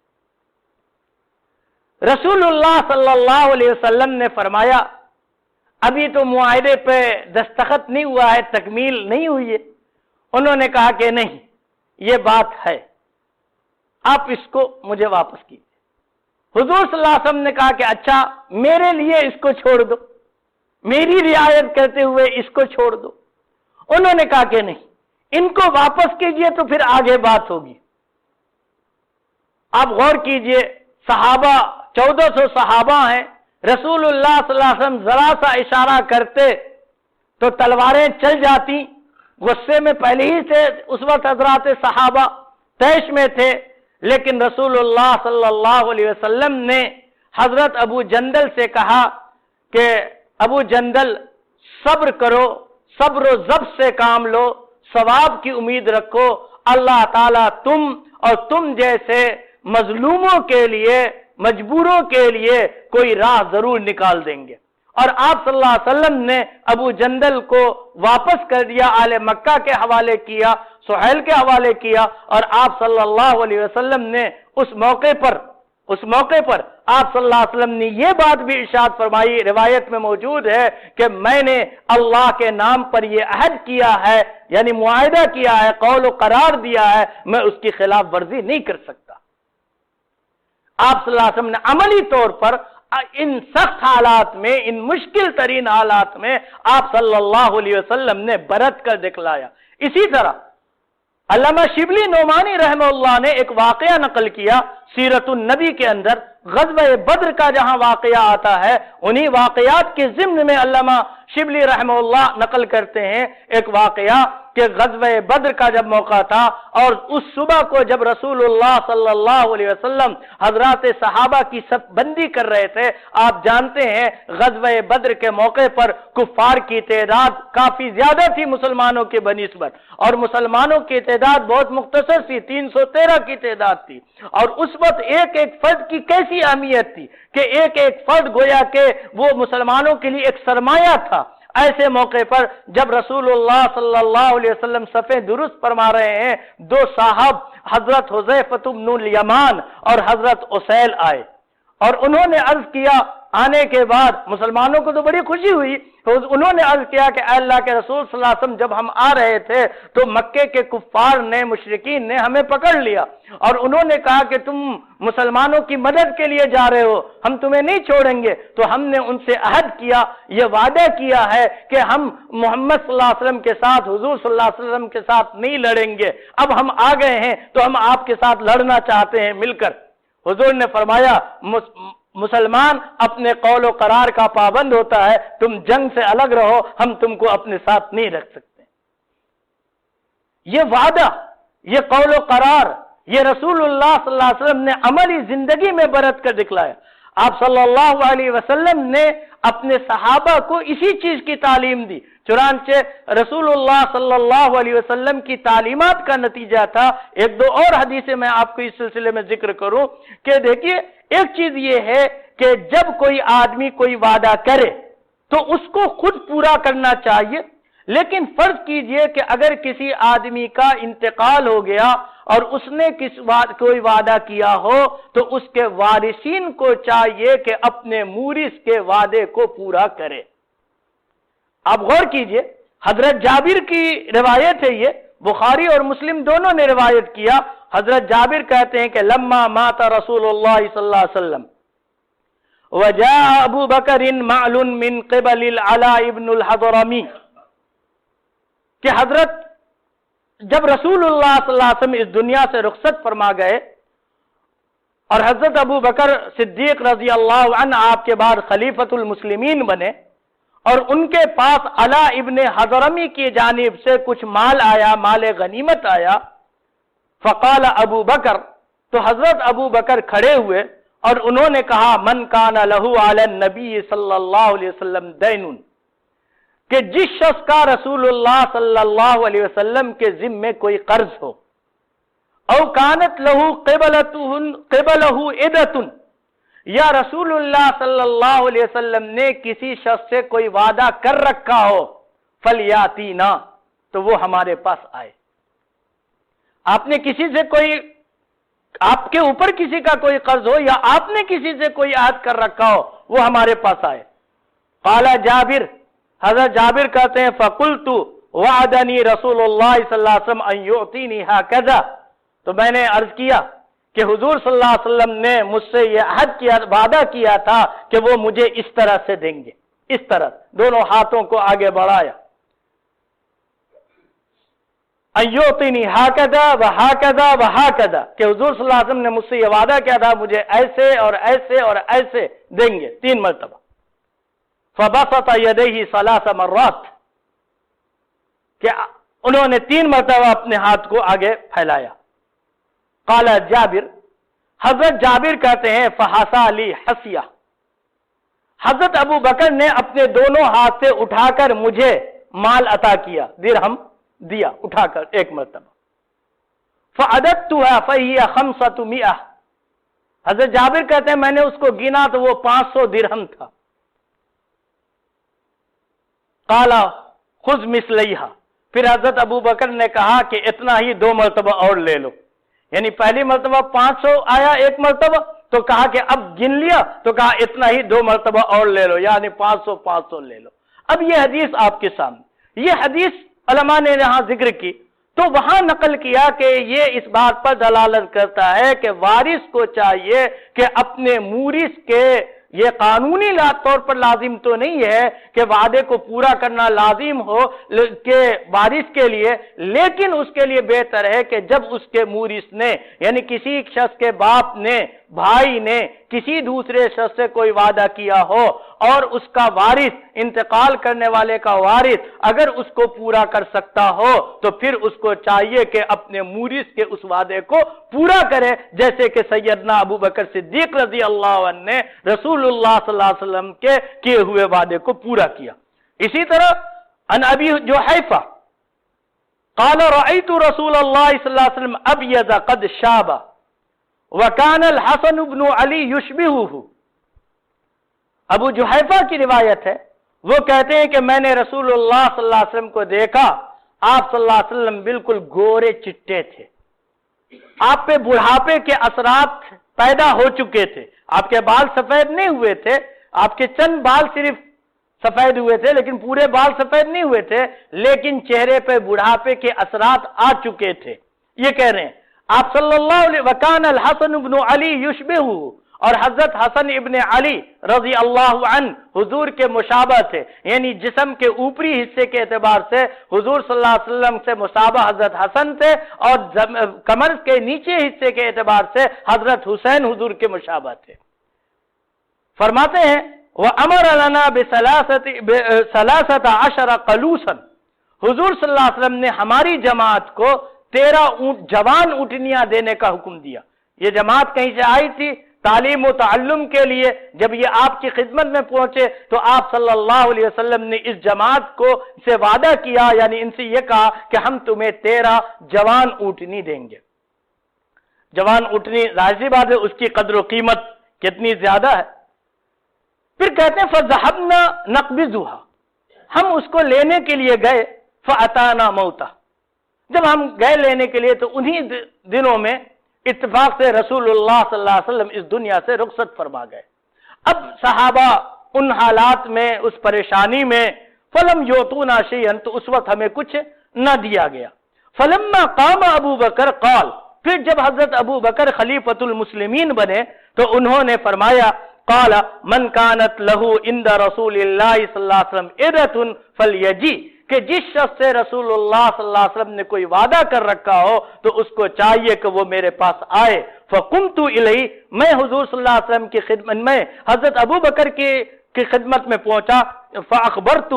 رسول اللہ صلی اللہ علیہ وسلم نے فرمایا ابھی تو معاہدے پہ دستخط نہیں ہوا ہے، تکمیل نہیں ہوئی ہے۔ انہوں نے کہا کہ نہیں، یہ بات ہے، آپ اس کو مجھے واپس کیجیے۔ حضور صلی اللہ علیہ وسلم نے کہا کہ اچھا میرے لیے اس کو چھوڑ دو، میری رعایت کرتے ہوئے اس کو چھوڑ دو۔ انہوں نے کہا کہ نہیں، ان کو واپس کیجیے تو پھر آگے بات ہوگی۔ آپ غور کیجئے، صحابہ 1400 صحابہ ہیں، رسول اللہ صلی اللہ علیہ وسلم ذرا سا اشارہ کرتے تو تلواریں چل جاتی۔ غصے میں پہلے ہی سے اس وقت حضرات صحابہ طیش میں تھے، لیکن رسول اللہ صلی اللہ علیہ وسلم نے حضرت ابو جندل سے کہا کہ ابو جندل صبر کرو، صبر و ضبط سے کام لو، ثواب کی امید رکھو، اللہ تعالیٰ تم اور تم جیسے مظلوموں کے لیے، مجبوروں کے لیے کوئی راہ ضرور نکال دیں گے۔ اور آپ صلی اللہ علیہ وسلم نے ابو جندل کو واپس کر دیا، آل مکہ کے حوالے کیا، سہیل کے حوالے کیا، اور آپ صلی اللہ علیہ وسلم نے اس موقع پر آپ صلی اللہ علیہ وسلم نے یہ بات بھی ارشاد فرمائی، روایت میں موجود ہے کہ میں نے اللہ کے نام پر یہ عہد کیا ہے، یعنی معاہدہ کیا ہے، قول و قرار دیا ہے، میں اس کی خلاف ورزی نہیں کر سکتا۔ آپ صلی اللہ علیہ وسلم نے عملی طور پر ان سخت حالات میں، ان مشکل ترین حالات میں آپ صلی اللہ علیہ وسلم نے برت کر دکھلایا۔ اسی طرح علامہ شبلی نعمانی رحمہ اللہ نے ایک واقعہ نقل کیا سیرت النبی کے اندر، غزوہ بدر کا جہاں واقعہ آتا ہے، انہی واقعات کے ضمن میں علامہ شبلی رحمہ اللہ نقل کرتے ہیں ایک واقعہ کہ غزوہ بدر کا جب موقع تھا اور اس صبح کو جب رسول اللہ صلی اللہ علیہ وسلم حضرات صحابہ کی صف بندی کر رہے تھے، آپ جانتے ہیں غزوہ بدر کے موقع پر کفار کی تعداد کافی زیادہ تھی مسلمانوں کے بنسبت، اور مسلمانوں کی تعداد بہت مختصر تھی، 313 کی تعداد تھی، اور اس وقت ایک ایک فرد کی کیسی اہمیت تھی کہ ایک ایک فرد گویا کہ وہ مسلمانوں کے لیے ایک سرمایہ تھا۔ ایسے موقع پر جب رسول اللہ صلی اللہ علیہ وسلم صفیں درست فرما رہے ہیں، دو صاحب حضرت حذیفہ بن الیمان اور حضرت اسیل آئے، اور انہوں نے عرض کیا، آنے کے بعد مسلمانوں کو تو بڑی خوشی ہوئی، انہوں نے عرض کیا کہ اے اللہ کے رسول صلی اللہ علیہ وسلم جب ہم آ رہے تھے تو مکے کے کفار نے، مشرکین نے ہمیں پکڑ لیا، اور انہوں نے کہا کہ تم مسلمانوں کی مدد کے لیے جا رہے ہو، ہم تمہیں نہیں چھوڑیں گے۔ تو ہم نے ان سے عہد کیا، یہ وعدہ کیا ہے کہ ہم محمد صلی اللہ علیہ وسلم کے ساتھ، حضور صلی اللہ علیہ وسلم کے ساتھ نہیں لڑیں گے، اب ہم آ گئے ہیں تو ہم آپ کے ساتھ لڑنا چاہتے ہیں مل کر۔ حضور نے فرمایا مسلمان اپنے قول و قرار کا پابند ہوتا ہے، تم جنگ سے الگ رہو، ہم تم کو اپنے ساتھ نہیں رکھ سکتے۔ یہ وعدہ، یہ قول و قرار، یہ رسول اللہ صلی اللہ علیہ وسلم نے عملی زندگی میں برت کر دکھلایا۔ آپ صلی اللہ علیہ وسلم نے اپنے صحابہ کو اسی چیز کی تعلیم دی، چنانچہ رسول اللہ صلی اللہ علیہ وسلم کی تعلیمات کا نتیجہ تھا۔ ایک دو اور حدیثیں میں آپ کو اس سلسلے میں ذکر کروں کہ دیکھیے، ایک چیز یہ ہے کہ جب کوئی آدمی کوئی وعدہ کرے تو اس کو خود پورا کرنا چاہیے، لیکن فرض کیجئے کہ اگر کسی آدمی کا انتقال ہو گیا اور اس نے کوئی وعدہ کیا ہو تو اس کے وارثین کو چاہیے کہ اپنے مورث کے وعدے کو پورا کرے۔ آپ غور کیجئے، حضرت جابر کی روایت ہے، یہ بخاری اور مسلم دونوں نے روایت کیا۔ حضرت جابر کہتے ہیں کہ لما مات رسول اللہ صلی اللہ علیہ وسلم وجاء ابو بکر معل من قبل العلاء ابن الحضرمی، کہ حضرت جب رسول اللہ صلی اللہ علیہ وسلم اس دنیا سے رخصت فرما گئے اور حضرت ابو بکر صدیق رضی اللہ عنہ آپ کے بعد خلیفۃ المسلمین بنے، اور ان کے پاس علاء ابن حضرمی کی جانب سے کچھ مال آیا، مال غنیمت آیا، فقال ابو بکر، تو حضرت ابو بکر کھڑے ہوئے اور انہوں نے کہا من کان لہو علی النبی صلی اللہ علیہ وسلم دین، کہ جس شخص کا رسول اللہ صلی اللہ علیہ وسلم کے ذمے کوئی قرض ہو، او کانت لہو قبلہ عدۃ، یا رسول اللہ صلی اللہ علیہ وسلم نے کسی شخص سے کوئی وعدہ کر رکھا ہو، فلیاتینا، تو وہ ہمارے پاس آئے۔ آپ نے کسی سے کوئی، آپ کے اوپر کسی کا کوئی قرض ہو یا آپ نے کسی سے کوئی عہد کر رکھا ہو، وہ ہمارے پاس آئے۔ قال جابر، حضرت جابر کہتے ہیں فقلت وعدنی رسول اللہ صلی اللہ علیہ وسلم ان یعطینی ہکذا، تو میں نے عرض کیا کہ حضور صلی اللہ علیہ وسلم نے مجھ سے یہ عہد کیا، وعدہ کیا تھا کہ وہ مجھے اس طرح سے دیں گے، اس طرح دونوں ہاتھوں کو آگے بڑھایا، ان یعطینی ہکذا وہکذا وہکذا، کہ حضور صلی اللہ علیہ وسلم نے مجھ سے یہ وعدہ کیا تھا مجھے ایسے اور ایسے اور ایسے دیں گے، 3 مرتبہ۔ فبسط یدیہ 3 مرات، کہ انہوں نے 3 مرتبہ اپنے ہاتھ کو آگے پھیلایا۔ قال جابر، حضرت جابر کہتے ہیں فحسا لی حسیہ، حضرت ابو بکر نے اپنے دونوں ہاتھ سے اٹھا کر مجھے مال عطا کیا، درہم دیا اٹھا کر 1 مرتبہ۔ فعددتها فهي 500، حضرت جابر کہتے ہیں میں نے اس کو گنا تو وہ 500 درہم تھا۔ قال خذ مثلیہا، پھر حضرت ابو بکر نے کہا کہ اتنا ہی 2 مرتبہ اور لے لو، یعنی پہلی مرتبہ 500 آیا 1 مرتبہ، تو کہا کہ اب گن لیا تو کہا اتنا ہی 2 مرتبہ اور لے لو، یعنی 500 لے لو۔ اب یہ حدیث آپ کے سامنے، یہ حدیث علماء نے یہاں ذکر کی تو وہاں نقل کیا کہ یہ اس بات پر دلالت کرتا ہے کہ وارث کو چاہیے کہ اپنے مورث کے، یہ قانونی طور پر لازم تو نہیں ہے کہ وعدے کو پورا کرنا لازم ہو کہ وارث کے لیے، لیکن اس کے لیے بہتر ہے کہ جب اس کے مورث نے، یعنی کسی شخص کے باپ نے، بھائی نے کسی دوسرے شخص سے کوئی وعدہ کیا ہو اور اس کا وارث، انتقال کرنے والے کا وارث اگر اس کو پورا کر سکتا ہو تو پھر اس کو چاہیے کہ اپنے مورث کے اس وعدے کو پورا کرے، جیسے کہ سیدنا ابو بکر صدیق رضی اللہ عنہ نے رسول اللہ صلی اللہ علیہ وسلم کے کیے ہوئے وعدے کو پورا کیا۔ اسی طرح عن ابی جحیفہ قال رأيت رسول اللہ صلی اللہ علیہ وسلم ابیض قد شاب وکان الحسن بن علی یشبہہ، ابو جحیفہ کی روایت ہے، وہ کہتے ہیں کہ میں نے رسول اللہ صلی اللہ علیہ وسلم کو دیکھا، آپ صلی اللہ علیہ وسلم بالکل گورے چٹے تھے، آپ پہ بڑھاپے کے اثرات پیدا ہو چکے تھے، آپ کے بال سفید نہیں ہوئے تھے، آپ کے چند بال صرف سفید ہوئے تھے لیکن پورے بال سفید نہیں ہوئے تھے، لیکن چہرے پہ بڑھاپے کے اثرات آ چکے تھے۔ یہ کہہ رہے ہیں آپ صلی اللہ علیہ وکان الحسن ابن علی یشبہ، اور حضرت حسن ابن علی رضی اللہ عنہ حضور کے مشابہ تھے، یعنی جسم کے اوپری حصے کے اعتبار سے حضور صلی اللہ علیہ وسلم سے مشابہ حضرت حسن تھے، اور کمر کے نیچے حصے کے اعتبار سے حضرت حسین حضور کے مشابہ تھے۔ فرماتے ہیں وَأَمَرَ لَنَا بِثَلَاثَةَ قَلُوسًا، حضور صلی اللہ علیہ وسلم نے ہماری جماعت کو 13 اونٹ، جوان اونٹنیاں دینے کا حکم دیا۔ یہ جماعت کہیں سے آئی تھی تعلیم و تعلم کے لیے، جب یہ آپ کی خدمت میں پہنچے تو آپ صلی اللہ علیہ وسلم نے اس جماعت کو سے وعدہ کیا، یعنی ان سے یہ کہا کہ ہم تمہیں 13 جوان اونٹنی دیں گے۔ جوان اونٹنی ظاہر سی بات ہے اس کی قدر و قیمت کتنی زیادہ ہے۔ پھر کہتے ہیں فَذَهَبْنَا نَقْبِضُهَا، ہم اس کو لینے کے لیے گئے، فَأَتَانَا مَوْتًا، جب ہم گئے لینے کے لیے تو انہی دنوں میں اتفاق سے رسول اللہ صلی اللہ علیہ وسلم اس دنیا سے رخصت فرما گئے۔ اب صحابہ ان حالات میں، اس پریشانی میں، فَلَمْ يُعْطُونَا شَيْئًا، تو اس وقت ہمیں کچھ نہ دیا گیا۔ فَلَمَّا قَامَ ابو بکر قال، پھر جب حضرت ابو بکر خلیفۃ المسلمین بنے تو انہوں نے فرمایا قال من كانت له عند رسول اللہ صلی اللہ علیہ وسلم عدۃ فلیجی، کہ جس شخص سے رسول اللہ صلی اللہ علیہ وسلم نے کوئی وعدہ کر رکھا ہو تو اس کو چاہیے کہ وہ میرے پاس آئے۔ فقمت الیہ، میں حضور صلی اللہ علیہ وسلم کی خدمت میں حضرت ابو بکر کی خدمت میں پہنچا، فاخبرتہ،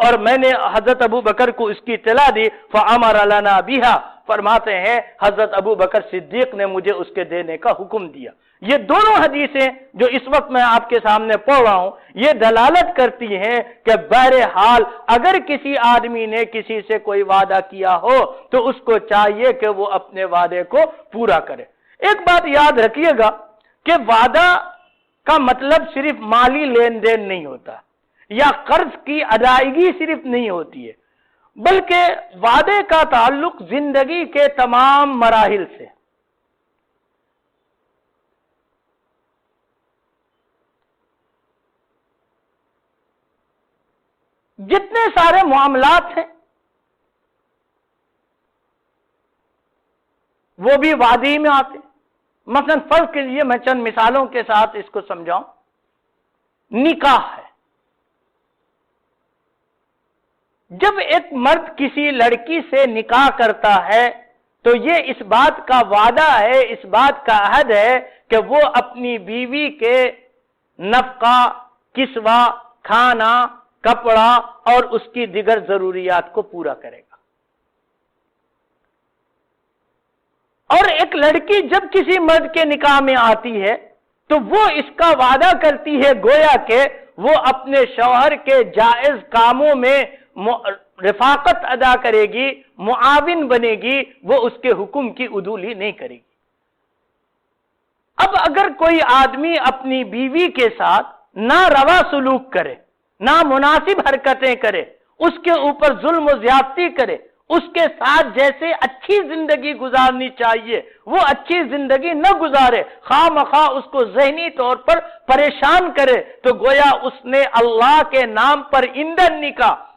اور میں نے حضرت ابو بکر کو اس کی اطلاع دی، فامر لنا بها، فرماتے ہیں حضرت ابو بکر صدیق نے مجھے اس کے دینے کا حکم دیا۔ یہ دونوں حدیثیں جو اس وقت میں آپ کے سامنے پڑھ رہا ہوں، یہ دلالت کرتی ہیں کہ بہرحال اگر کسی آدمی نے کسی سے کوئی وعدہ کیا ہو تو اس کو چاہیے کہ وہ اپنے وعدے کو پورا کرے۔ ایک بات یاد رکھیے گا کہ وعدہ کا مطلب صرف مالی لین دین نہیں ہوتا، یا قرض کی ادائیگی صرف نہیں ہوتی ہے، بلکہ وعدے کا تعلق زندگی کے تمام مراحل سے۔ جتنے سارے معاملات ہیں وہ بھی وعدے میں آتے۔ مثلا فرض کے لیے میں چند مثالوں کے ساتھ اس کو سمجھاؤں۔ نکاح ہے، جب ایک مرد کسی لڑکی سے نکاح کرتا ہے تو یہ اس بات کا وعدہ ہے، اس بات کا عہد ہے کہ وہ اپنی بیوی کے نفقہ، کسوہ، کھانا، کپڑا اور اس کی دیگر ضروریات کو پورا کرے گا۔ اور ایک لڑکی جب کسی مرد کے نکاح میں آتی ہے تو وہ اس کا وعدہ کرتی ہے گویا کہ وہ اپنے شوہر کے جائز کاموں میں رفاقت ادا کرے گی، معاون بنے گی، وہ اس کے حکم کی عدولی نہیں کرے گی۔ اب اگر کوئی آدمی اپنی بیوی کے ساتھ ناروا سلوک کرے، نامناسب حرکتیں کرے، اس کے اوپر ظلم و زیادتی کرے، اس کے ساتھ جیسے اچھی زندگی گزارنی چاہیے وہ اچھی زندگی نہ گزارے، خواہ مخواہ اس کو ذہنی طور پر پریشان کرے، تو گویا اس نے اللہ کے نام پر ایندھن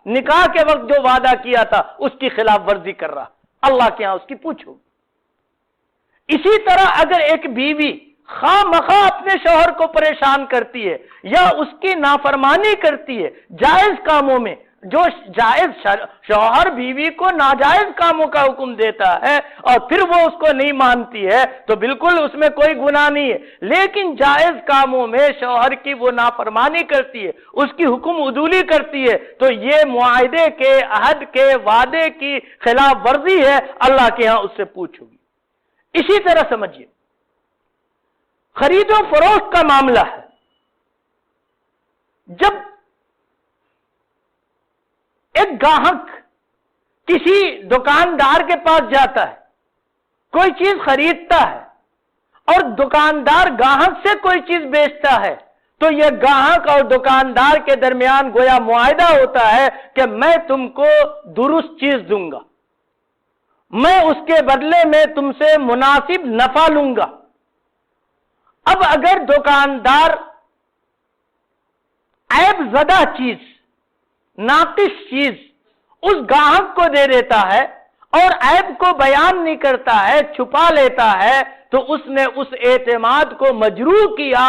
نکاح کے وقت جو وعدہ کیا تھا اس کی خلاف ورزی کر رہا، اللہ کے ہاں اس کی پوچھو۔ اسی طرح اگر ایک بیوی خواہ مخواہ اپنے شوہر کو پریشان کرتی ہے یا اس کی نافرمانی کرتی ہے جائز کاموں میں، جو جائز شوہر بیوی کو ناجائز کاموں کا حکم دیتا ہے اور پھر وہ اس کو نہیں مانتی ہے تو بالکل اس میں کوئی گناہ نہیں ہے، لیکن جائز کاموں میں شوہر کی وہ نافرمانی کرتی ہے، اس کی حکم عدولی کرتی ہے، تو یہ معاہدے کے، عہد کے، وعدے کی خلاف ورزی ہے، اللہ کے ہاں اس سے پوچھو گی۔ اسی طرح سمجھیے خرید و فروخت کا معاملہ ہے، جب ایک گاہک کسی دکاندار کے پاس جاتا ہے، کوئی چیز خریدتا ہے اور دکاندار گاہک سے کوئی چیز بیچتا ہے، تو یہ گاہک اور دکاندار کے درمیان گویا معاہدہ ہوتا ہے کہ میں تم کو درست چیز دوں گا، میں اس کے بدلے میں تم سے مناسب نفع لوں گا۔ اب اگر دکاندار عیب زدہ چیز، ناقص چیز اس گاہک کو دے دیتا ہے اور عیب کو بیان نہیں کرتا ہے، چھپا لیتا ہے، تو اس نے اس اعتماد کو مجروح کیا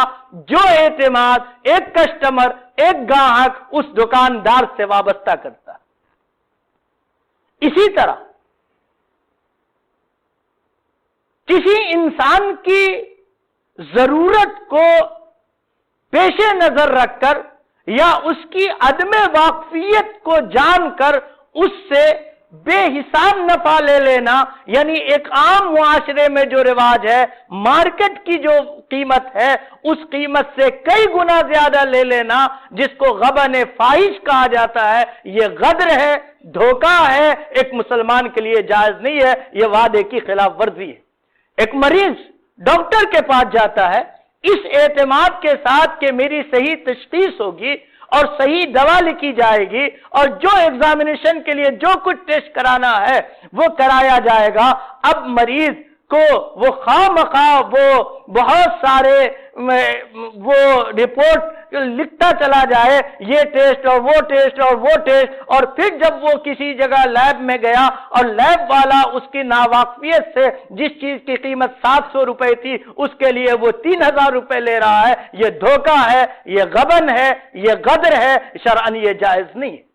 جو اعتماد ایک کسٹمر، ایک گاہک اس دکاندار سے وابستہ کرتا ہے۔ اسی طرح کسی انسان کی ضرورت کو پیش نظر رکھ کر یا اس کی عدم واقفیت کو جان کر اس سے بے حساب نفع لے لینا، یعنی ایک عام معاشرے میں جو رواج ہے، مارکیٹ کی جو قیمت ہے اس قیمت سے کئی گنا زیادہ لے لینا، جس کو غبن فاحش کہا جاتا ہے، یہ غدر ہے، دھوکہ ہے، ایک مسلمان کے لیے جائز نہیں ہے، یہ وعدے کی خلاف ورزی ہے۔ ایک مریض ڈاکٹر کے پاس جاتا ہے اس اعتماد کے ساتھ کہ میری صحیح تشخیص ہوگی اور صحیح دوا لکھی جائے گی اور جو ایگزامینیشن کے لیے جو کچھ ٹیسٹ کرانا ہے وہ کرایا جائے گا۔ اب مریض کو وہ خواہ وہ بہت سارے وہ رپورٹ لکھتا چلا جائے، یہ ٹیسٹ اور وہ ٹیسٹ اور وہ ٹیسٹ، اور پھر جب وہ کسی جگہ لیب میں گیا اور لیب والا اس کی ناواقفیت سے جس چیز کی قیمت 700 روپے تھی اس کے لیے وہ 3000 روپے لے رہا ہے، یہ دھوکہ ہے، یہ غبن ہے، یہ غدر ہے، شرعاً یہ جائز نہیں ہے۔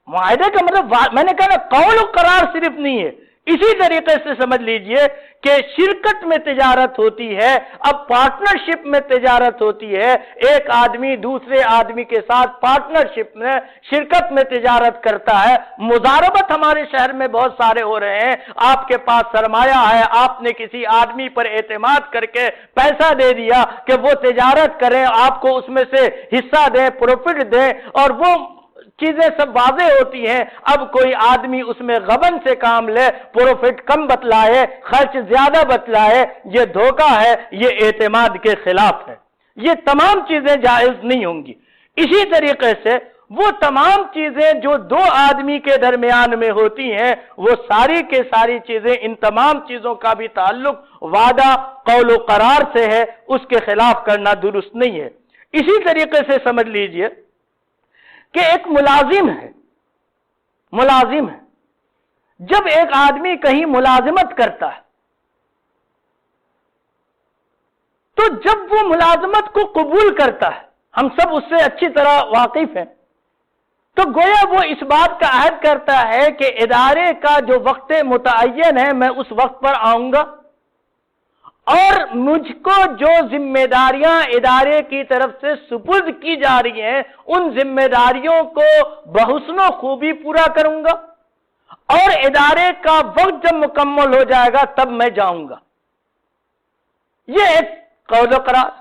معاہدے کا مطلب میں نے کہا نا، قول و قرار صرف نہیں ہے۔ اسی طریقے سے سمجھ لیجئے کہ شرکت میں تجارت ہوتی ہے، اب پارٹنرشپ میں تجارت ہوتی ہے، ایک آدمی دوسرے آدمی کے ساتھ پارٹنرشپ میں شرکت میں تجارت کرتا ہے۔ مضاربت ہمارے شہر میں بہت سارے ہو رہے ہیں، آپ کے پاس سرمایہ ہے، آپ نے کسی آدمی پر اعتماد کر کے پیسہ دے دیا کہ وہ تجارت کریں، آپ کو اس میں سے حصہ دیں، پروفٹ دیں، اور وہ چیزیں سب واضح ہوتی ہیں۔ اب کوئی آدمی اس میں غبن سے کام لے، پروفٹ کم بتلائے، خرچ زیادہ بتلائے، یہ دھوکہ ہے، یہ اعتماد کے خلاف ہے۔ یہ تمام چیزیں جائز نہیں ہوں گی۔ اسی طریقے سے وہ تمام چیزیں جو دو آدمی کے درمیان میں ہوتی ہیں، وہ ساری کے ساری چیزیں، ان تمام چیزوں کا بھی تعلق وعدہ قول و قرار سے ہے، اس کے خلاف کرنا درست نہیں ہے۔ اسی طریقے سے سمجھ لیجئے کہ ایک ملازم ہے، جب ایک آدمی کہیں ملازمت کرتا ہے تو جب وہ ملازمت کو قبول کرتا ہے، ہم سب اس سے اچھی طرح واقف ہیں، تو گویا وہ اس بات کا عہد کرتا ہے کہ ادارے کا جو وقت متعین ہے میں اس وقت پر آؤں گا، اور مجھ کو جو ذمہ داریاں ادارے کی طرف سے سپرد کی جا رہی ہیں ان ذمہ داریوں کو بحسن و خوبی پورا کروں گا، اور ادارے کا وقت جب مکمل ہو جائے گا تب میں جاؤں گا۔ یہ ایک قول و قرار۔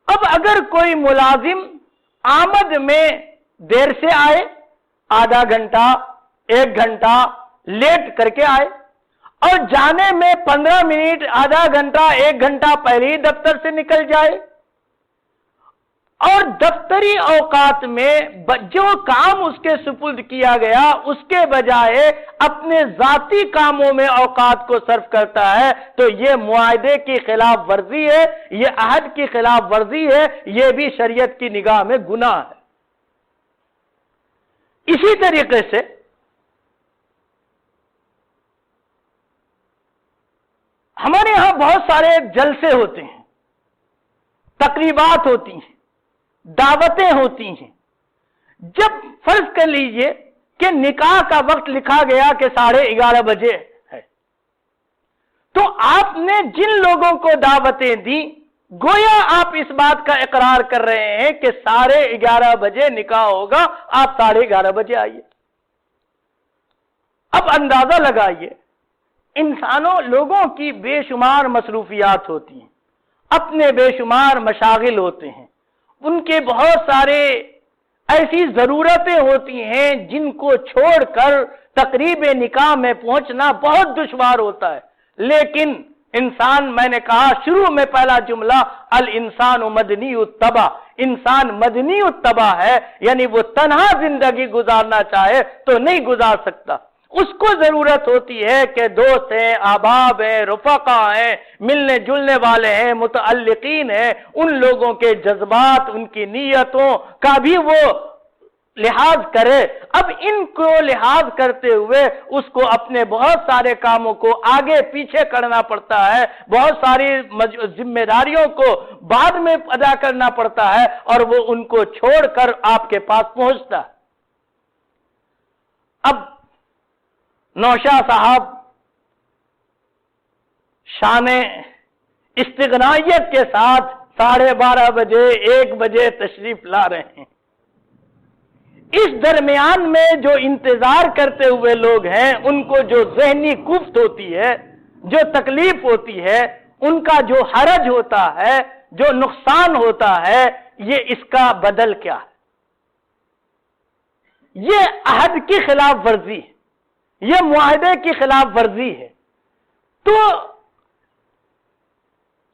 اب اگر کوئی ملازم آمد میں دیر سے آئے، آدھا گھنٹہ 1 گھنٹہ لیٹ کر کے آئے، اور جانے میں 15 منٹ، آدھا گھنٹہ 1 گھنٹہ پہلے ہی دفتر سے نکل جائے، اور دفتری اوقات میں جو کام اس کے سپرد کیا گیا اس کے بجائے اپنے ذاتی کاموں میں اوقات کو صرف کرتا ہے، تو یہ معاہدے کی خلاف ورزی ہے، یہ عہد کی خلاف ورزی ہے، یہ بھی شریعت کی نگاہ میں گناہ ہے۔ اسی طریقے سے ہمارے ہاں بہت سارے جلسے ہوتے ہیں، تقریبات ہوتی ہیں، دعوتیں ہوتی ہیں۔ جب فرض کر لیجئے کہ نکاح کا وقت لکھا گیا کہ 11:30 بجے ہے، تو آپ نے جن لوگوں کو دعوتیں دی گویا آپ اس بات کا اقرار کر رہے ہیں کہ 11:30 بجے نکاح ہوگا، آپ 11:30 بجے آئیے۔ اب اندازہ لگائیے، لوگوں کی بے شمار مصروفیات ہوتی ہیں، اپنے بے شمار مشاغل ہوتے ہیں، ان کے بہت سارے ایسی ضرورتیں ہوتی ہیں جن کو چھوڑ کر تقریب نکاح میں پہنچنا بہت دشوار ہوتا ہے۔ لیکن انسان، میں نے کہا شروع میں پہلا جملہ، الانسان مدنی الطبع، انسان مدنی الطبع ہے، یعنی وہ تنہا زندگی گزارنا چاہے تو نہیں گزار سکتا، اس کو ضرورت ہوتی ہے کہ دوست ہیں، احباب ہیں، رفقا ہیں، ملنے جلنے والے ہیں، متعلقین ہیں، ان لوگوں کے جذبات، ان کی نیتوں کا بھی وہ لحاظ کرے۔ اب ان کو لحاظ کرتے ہوئے اس کو اپنے بہت سارے کاموں کو آگے پیچھے کرنا پڑتا ہے، بہت ساری ذمہ داریوں کو بعد میں ادا کرنا پڑتا ہے، اور وہ ان کو چھوڑ کر آپ کے پاس پہنچتا ہے۔ اب نوشا صاحب شان استغنائیت کے ساتھ 12:30 بجے 1 بجے تشریف لا رہے ہیں۔ اس درمیان میں جو انتظار کرتے ہوئے لوگ ہیں ان کو جو ذہنی کفت ہوتی ہے، جو تکلیف ہوتی ہے، ان کا جو حرج ہوتا ہے، جو نقصان ہوتا ہے، یہ اس کا بدل کیا ہے؟ یہ عہد کی خلاف ورزی ہے، یہ معاہدے کی خلاف ورزی ہے۔ تو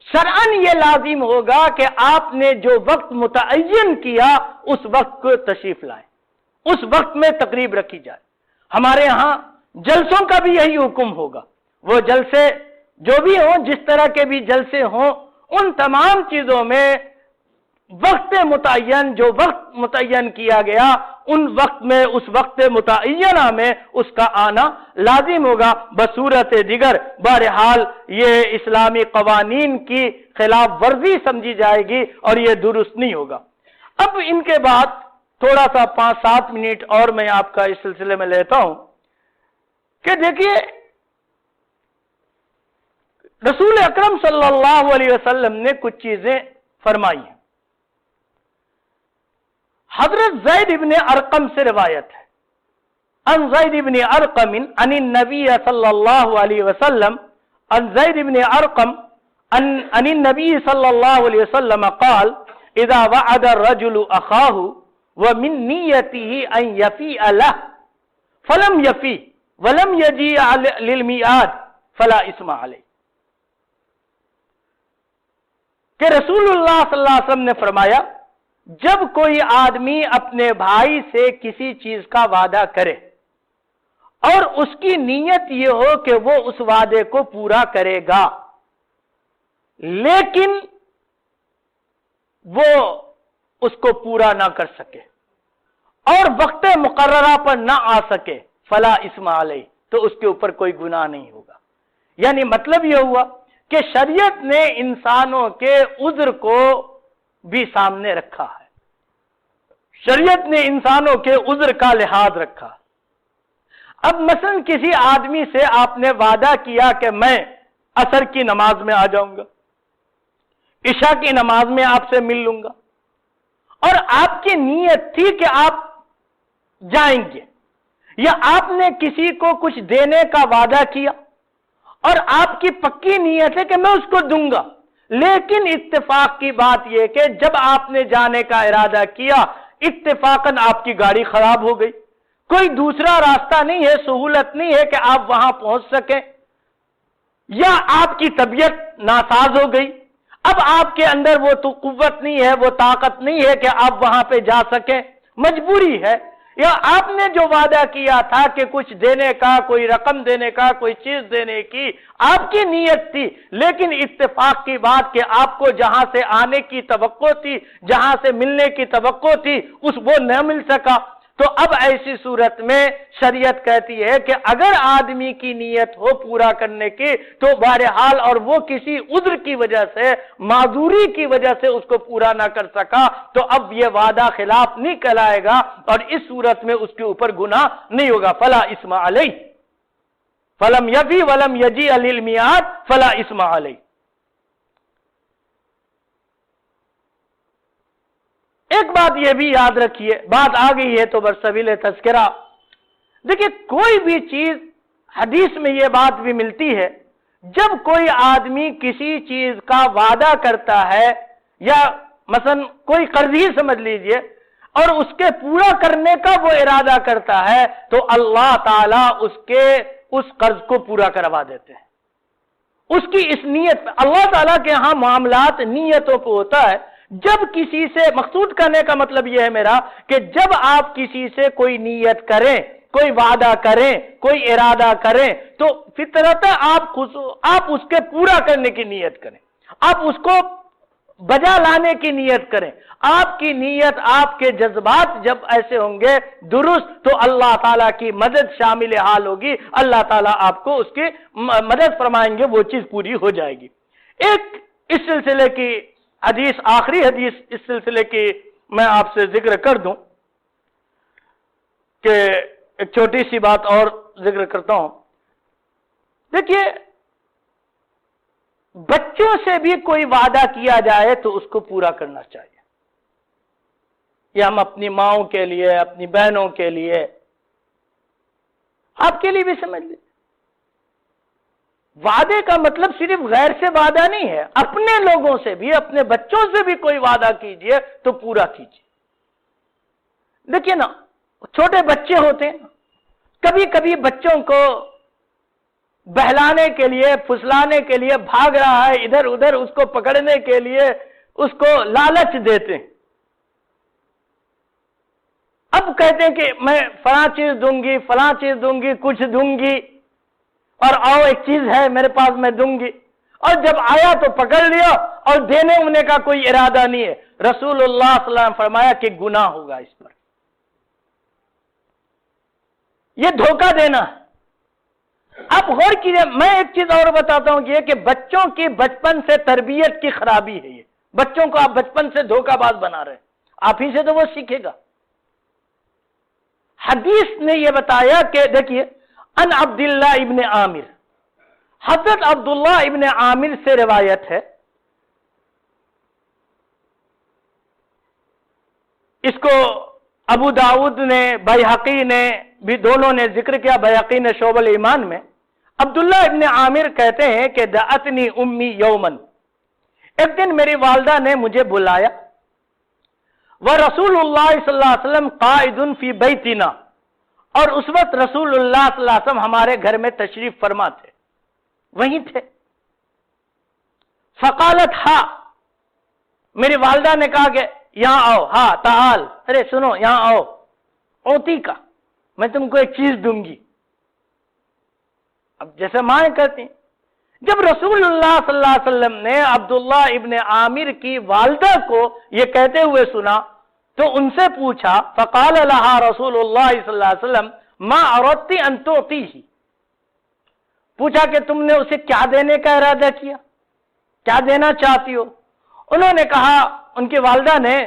شرعاً یہ لازم ہوگا کہ آپ نے جو وقت متعین کیا اس وقت کو تشریف لائیں، اس وقت میں تقریب رکھی جائے۔ ہمارے ہاں جلسوں کا بھی یہی حکم ہوگا، وہ جلسے جو بھی ہوں، جس طرح کے بھی جلسے ہوں، ان تمام چیزوں میں وقت متعین، جو وقت متعین کیا گیا، ان وقت میں، اس وقت متعینہ میں اس کا آنا لازم ہوگا بصورت دیگر۔ بہرحال یہ اسلامی قوانین کی خلاف ورزی سمجھی جائے گی اور یہ درست نہیں ہوگا۔ اب ان کے بعد تھوڑا سا 5-7 منٹ اور میں آپ کا اس سلسلے میں لیتا ہوں کہ دیکھیے، رسول اکرم صلی اللہ علیہ وسلم نے کچھ چیزیں فرمائی ہیں۔ حضرت زید ابن ارقم سے روایت ہے، ان زید ابن ارقم عن النبی صلی اللہ علیہ وسلم، ان زید ابن ارقم عن النبی صلی اللہ علیہ وسلم قال اذا وعد الرجل اخاه ومن نیته ان یفیء له فلم یفی ولم یجیء للمیعاد فلا اثم علیہ، کہ رسول اللہ صلی اللہ علیہ وسلم نے فرمایا، جب کوئی آدمی اپنے بھائی سے کسی چیز کا وعدہ کرے اور اس کی نیت یہ ہو کہ وہ اس وعدے کو پورا کرے گا، لیکن وہ اس کو پورا نہ کر سکے اور وقت مقررہ پر نہ آ سکے، فلا اسم علیہ، تو اس کے اوپر کوئی گناہ نہیں ہوگا۔ یعنی مطلب یہ ہوا کہ شریعت نے انسانوں کے عذر کو بھی سامنے رکھا ہے، شریعت نے انسانوں کے عذر کا لحاظ رکھا۔ اب مثلا کسی آدمی سے آپ نے وعدہ کیا کہ میں عصر کی نماز میں آ جاؤں گا، عشاء کی نماز میں آپ سے مل لوں گا، اور آپ کی نیت تھی کہ آپ جائیں گے، یا آپ نے کسی کو کچھ دینے کا وعدہ کیا اور آپ کی پکی نیت ہے کہ میں اس کو دوں گا، لیکن اتفاق کی بات یہ کہ جب آپ نے جانے کا ارادہ کیا، اتفاقاً آپ کی گاڑی خراب ہو گئی، کوئی دوسرا راستہ نہیں ہے، سہولت نہیں ہے کہ آپ وہاں پہنچ سکیں، یا آپ کی طبیعت ناساز ہو گئی، اب آپ کے اندر وہ تو قوت نہیں ہے، وہ طاقت نہیں ہے کہ آپ وہاں پہ جا سکیں، مجبوری ہے، یا آپ نے جو وعدہ کیا تھا کہ کچھ دینے کا، کوئی رقم دینے کا، کوئی چیز دینے کی آپ کی نیت تھی، لیکن اتفاق کی بات کہ آپ کو جہاں سے آنے کی توقع تھی، جہاں سے ملنے کی توقع تھی، وہ نہ مل سکا، تو اب ایسی صورت میں شریعت کہتی ہے کہ اگر آدمی کی نیت ہو پورا کرنے کی تو بہرحال، اور وہ کسی عذر کی وجہ سے، معذوری کی وجہ سے اس کو پورا نہ کر سکا، تو اب یہ وعدہ خلاف نہیں کہلائے گا، اور اس صورت میں اس کے اوپر گناہ نہیں ہوگا۔ فلا اسم علیہ فلم یفی ولم یجیء للمیعاد فلا اسم علیہ۔ ایک بات یہ بھی یاد رکھیے، بات آ گئی ہے تو برسبیل تذکرہ، دیکھیے کوئی بھی چیز، حدیث میں یہ بات بھی ملتی ہے، جب کوئی آدمی کسی چیز کا وعدہ کرتا ہے، یا مثلا کوئی قرض ہی سمجھ لیجئے، اور اس کے پورا کرنے کا وہ ارادہ کرتا ہے، تو اللہ تعالیٰ اس قرض کو پورا کروا دیتے ہیں۔ اس کی اس نیت، اللہ تعالیٰ کے ہاں معاملات نیتوں پہ ہوتا ہے۔ جب کسی سے، مقصود کرنے کا مطلب یہ ہے میرا کہ جب آپ کسی سے کوئی نیت کریں، کوئی وعدہ کریں، کوئی ارادہ کریں، تو فطرت آپ اس کے پورا کرنے کی نیت کریں، آپ اس کو بجا لانے کی نیت کریں۔ آپ کی نیت، آپ کے جذبات جب ایسے ہوں گے درست، تو اللہ تعالیٰ کی مدد شامل حال ہوگی، اللہ تعالیٰ آپ کو اس کی مدد فرمائیں گے، وہ چیز پوری ہو جائے گی۔ ایک اس سلسلے کی حدیث، آخری حدیث اس سلسلے کی میں آپ سے ذکر کر دوں، کہ ایک چھوٹی سی بات اور ذکر کرتا ہوں۔ دیکھیے، بچوں سے بھی کوئی وعدہ کیا جائے تو اس کو پورا کرنا چاہیے۔ یہ ہم اپنی ماؤں کے لیے، اپنی بہنوں کے لیے، آپ کے لیے بھی سمجھ لیجیے، وعدے کا مطلب صرف غیر سے وعدہ نہیں ہے، اپنے لوگوں سے بھی، اپنے بچوں سے بھی کوئی وعدہ کیجئے تو پورا کیجئے۔ دیکھیے نا، چھوٹے بچے ہوتے ہیں، کبھی کبھی بچوں کو بہلانے کے لیے، پھسلانے کے لیے بھاگ رہا ہے ادھر ادھر، اس کو پکڑنے کے لیے اس کو لالچ دیتے ہیں۔ اب کہتے ہیں کہ میں فلاں چیز دوں گی، فلاں چیز دوں گی، کچھ دوں گی، اور آؤ ایک چیز ہے میرے پاس میں دوں گی، اور جب آیا تو پکڑ لیا اور دینے ہونے کا کوئی ارادہ نہیں ہے، رسول اللہ صلی اللہ علیہ وسلم فرمایا کہ گناہ ہوگا اس پر، یہ دھوکہ دینا ہے۔ اب غور کیجیے، میں ایک چیز اور بتاتا ہوں یہ کہ بچوں کی بچپن سے تربیت کی خرابی ہے، یہ بچوں کو آپ بچپن سے دھوکہ باز بنا رہے ہیں، آپ ہی سے تو وہ سیکھے گا۔ حدیث نے یہ بتایا کہ دیکھیے، ان عبداللہ ابن عامر، حضرت عبداللہ ابن عامر سے روایت ہے، اس کو ابو داؤد نے، بیہقی نے بھی دونوں نے ذکر کیا، بیہقی نے شعب الایمان میں۔ عبداللہ ابن عامر کہتے ہیں کہ دعتنی امی یومن، ایک دن میری والدہ نے مجھے بلایا، ورسول اللہ صلی اللہ علیہ وسلم قائد فی بیتنا، اور اس وقت رسول اللہ صلی اللہ علیہ وسلم ہمارے گھر میں تشریف فرما تھے، وہیں تھے۔ فقالت ہا، میری والدہ نے کہا کہ یہاں آؤ، ہاں تعال، ارے سنو یہاں آؤ، اوتی کا، میں تم کو ایک چیز دوں گی۔ اب جیسے مائیں کہتی ہیں، جب رسول اللہ صلی اللہ علیہ وسلم نے عبداللہ ابن عامر کی والدہ کو یہ کہتے ہوئے سنا تو ان سے پوچھا، فقال لها رسول اللہ صلی اللہ علیہ وسلم ما اردت ان تعطیہ، پوچھا کہ تم نے اسے کیا دینے کا ارادہ کیا، کیا دینا چاہتی ہو؟ انہوں نے کہا، ان کی والدہ نے،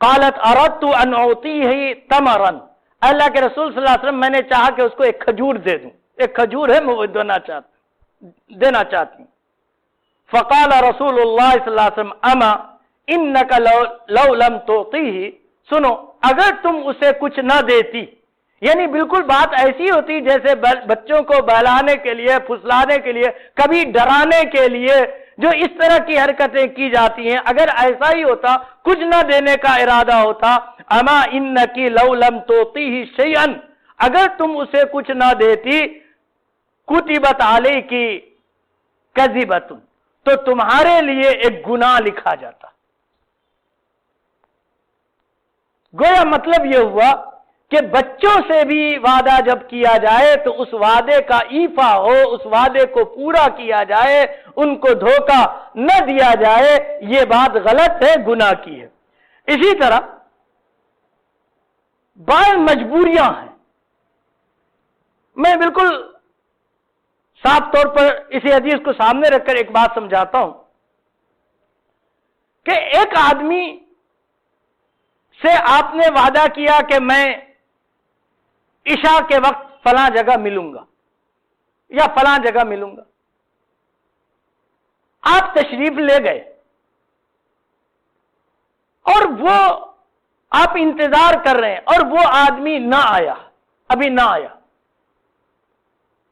قالت اردت ان اعطیہ تمرا، اللہ کے رسول صلی اللہ علیہ وسلم میں نے چاہا کہ اس کو ایک کھجور دے دوں، ایک کھجور ہے میں وہ دینا چاہتی ہوں۔ فقال رسول اللہ صلی اللہ علیہ وسلم اما انک لو لم تعطیہ، سنو اگر تم اسے کچھ نہ دیتی، یعنی بالکل بات ایسی ہوتی جیسے بچوں کو بہلانے کے لیے، پھسلانے کے لیے، کبھی ڈرانے کے لیے جو اس طرح کی حرکتیں کی جاتی ہیں، اگر ایسا ہی ہوتا، کچھ نہ دینے کا ارادہ ہوتا، اما انکی لو لم تعطیہ شیئا، اگر تم اسے کچھ نہ دیتی، کتبت علیک کذبۃ، تو تمہارے لیے ایک گناہ لکھا جاتا۔ گویا مطلب یہ ہوا کہ بچوں سے بھی وعدہ جب کیا جائے تو اس وعدے کا ایفا ہو، اس وعدے کو پورا کیا جائے، ان کو دھوکہ نہ دیا جائے، یہ بات غلط ہے، گناہ کی ہے۔ اسی طرح بعض مجبوریاں ہیں، میں بالکل صاف طور پر اسی حدیث کو سامنے رکھ کر ایک بات سمجھاتا ہوں کہ ایک آدمی سے آپ نے وعدہ کیا کہ میں عشاء کے وقت فلاں جگہ ملوں گا یا فلاں جگہ ملوں گا، آپ تشریف لے گئے اور وہ آپ انتظار کر رہے ہیں اور وہ آدمی نہ آیا، ابھی نہ آیا،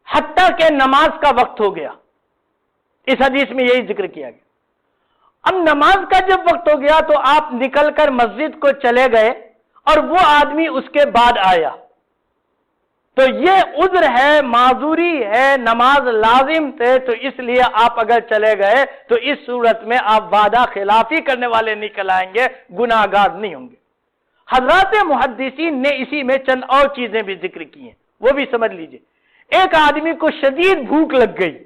حتیٰ کہ نماز کا وقت ہو گیا۔ اس حدیث میں یہی ذکر کیا گیا۔ اب نماز کا جب وقت ہو گیا تو آپ نکل کر مسجد کو چلے گئے اور وہ آدمی اس کے بعد آیا، تو یہ عذر ہے، معذوری ہے، نماز لازم تھے، تو اس لیے آپ اگر چلے گئے تو اس صورت میں آپ وعدہ خلافی کرنے والے نکل آئیں گے، گناہ گار نہیں ہوں گے۔ حضرات محدثین نے اسی میں چند اور چیزیں بھی ذکر کی ہیں، وہ بھی سمجھ لیجئے۔ ایک آدمی کو شدید بھوک لگ گئی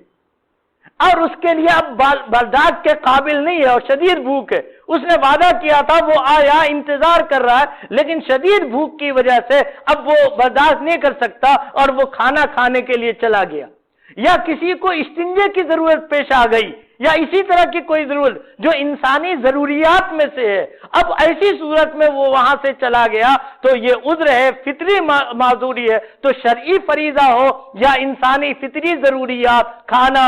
اور اس کے لیے اب برداشت کے قابل نہیں ہے اور شدید بھوک ہے، اس نے وعدہ کیا تھا، وہ آیا، انتظار کر رہا ہے، لیکن شدید بھوک کی وجہ سے اب وہ برداشت نہیں کر سکتا اور وہ کھانا کھانے کے لیے چلا گیا، یا کسی کو استنجے کی ضرورت پیش آ گئی، یا اسی طرح کی کوئی ضرورت جو انسانی ضروریات میں سے ہے، اب ایسی صورت میں وہ وہاں سے چلا گیا تو یہ عذر ہے، فطری معذوری ہے، تو شرعی فریضہ ہو یا انسانی فطری ضروریات، کھانا،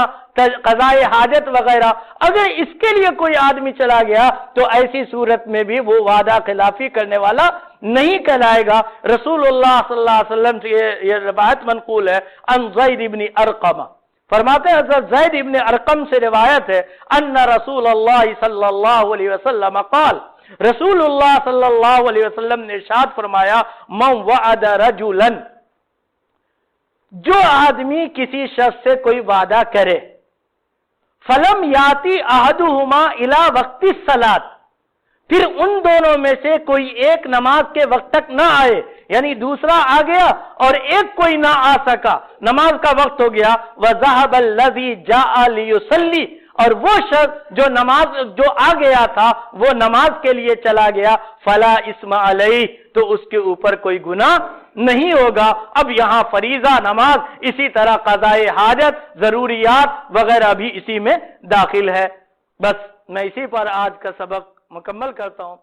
قضائے حاجت وغیرہ، اگر اس کے لیے کوئی آدمی چلا گیا تو ایسی صورت میں بھی وہ وعدہ خلافی کرنے والا نہیں کہلائے گا۔ رسول اللہ صلی اللہ علیہ وسلم سے یہ روایت منقول ہے، عن زید ابن ارقم، فرماتے ہیں حضرت زید ابن ارقم سے روایت ہے، ان رسول اللہ صلی اللہ علیہ وسلم قال، رسول اللہ صلی اللہ علیہ وسلم نے ارشاد فرمایا، من وعد رجلا، جو آدمی کسی شخص سے کوئی وعدہ کرے، فلم یاتی احدہما الی وقت الصلاۃ، پھر ان دونوں میں سے کوئی ایک نماز کے وقت تک نہ آئے، یعنی دوسرا آ گیا اور ایک کوئی نہ آ سکا، نماز کا وقت ہو گیا، وَذَهَبَ الَّذِي جَاءَ لِيُصَلِّي، اور وہ شخص جو آ گیا تھا وہ نماز کے لیے چلا گیا، فَلَا إِثْمَ عَلَيْهِ، تو اس کے اوپر کوئی گناہ نہیں ہوگا۔ اب یہاں فریضہ نماز، اسی طرح قضاء حاجت، ضروریات وغیرہ بھی اسی میں داخل ہے۔ بس میں اسی پر آج کا سبق مکمل کرتا ہوں۔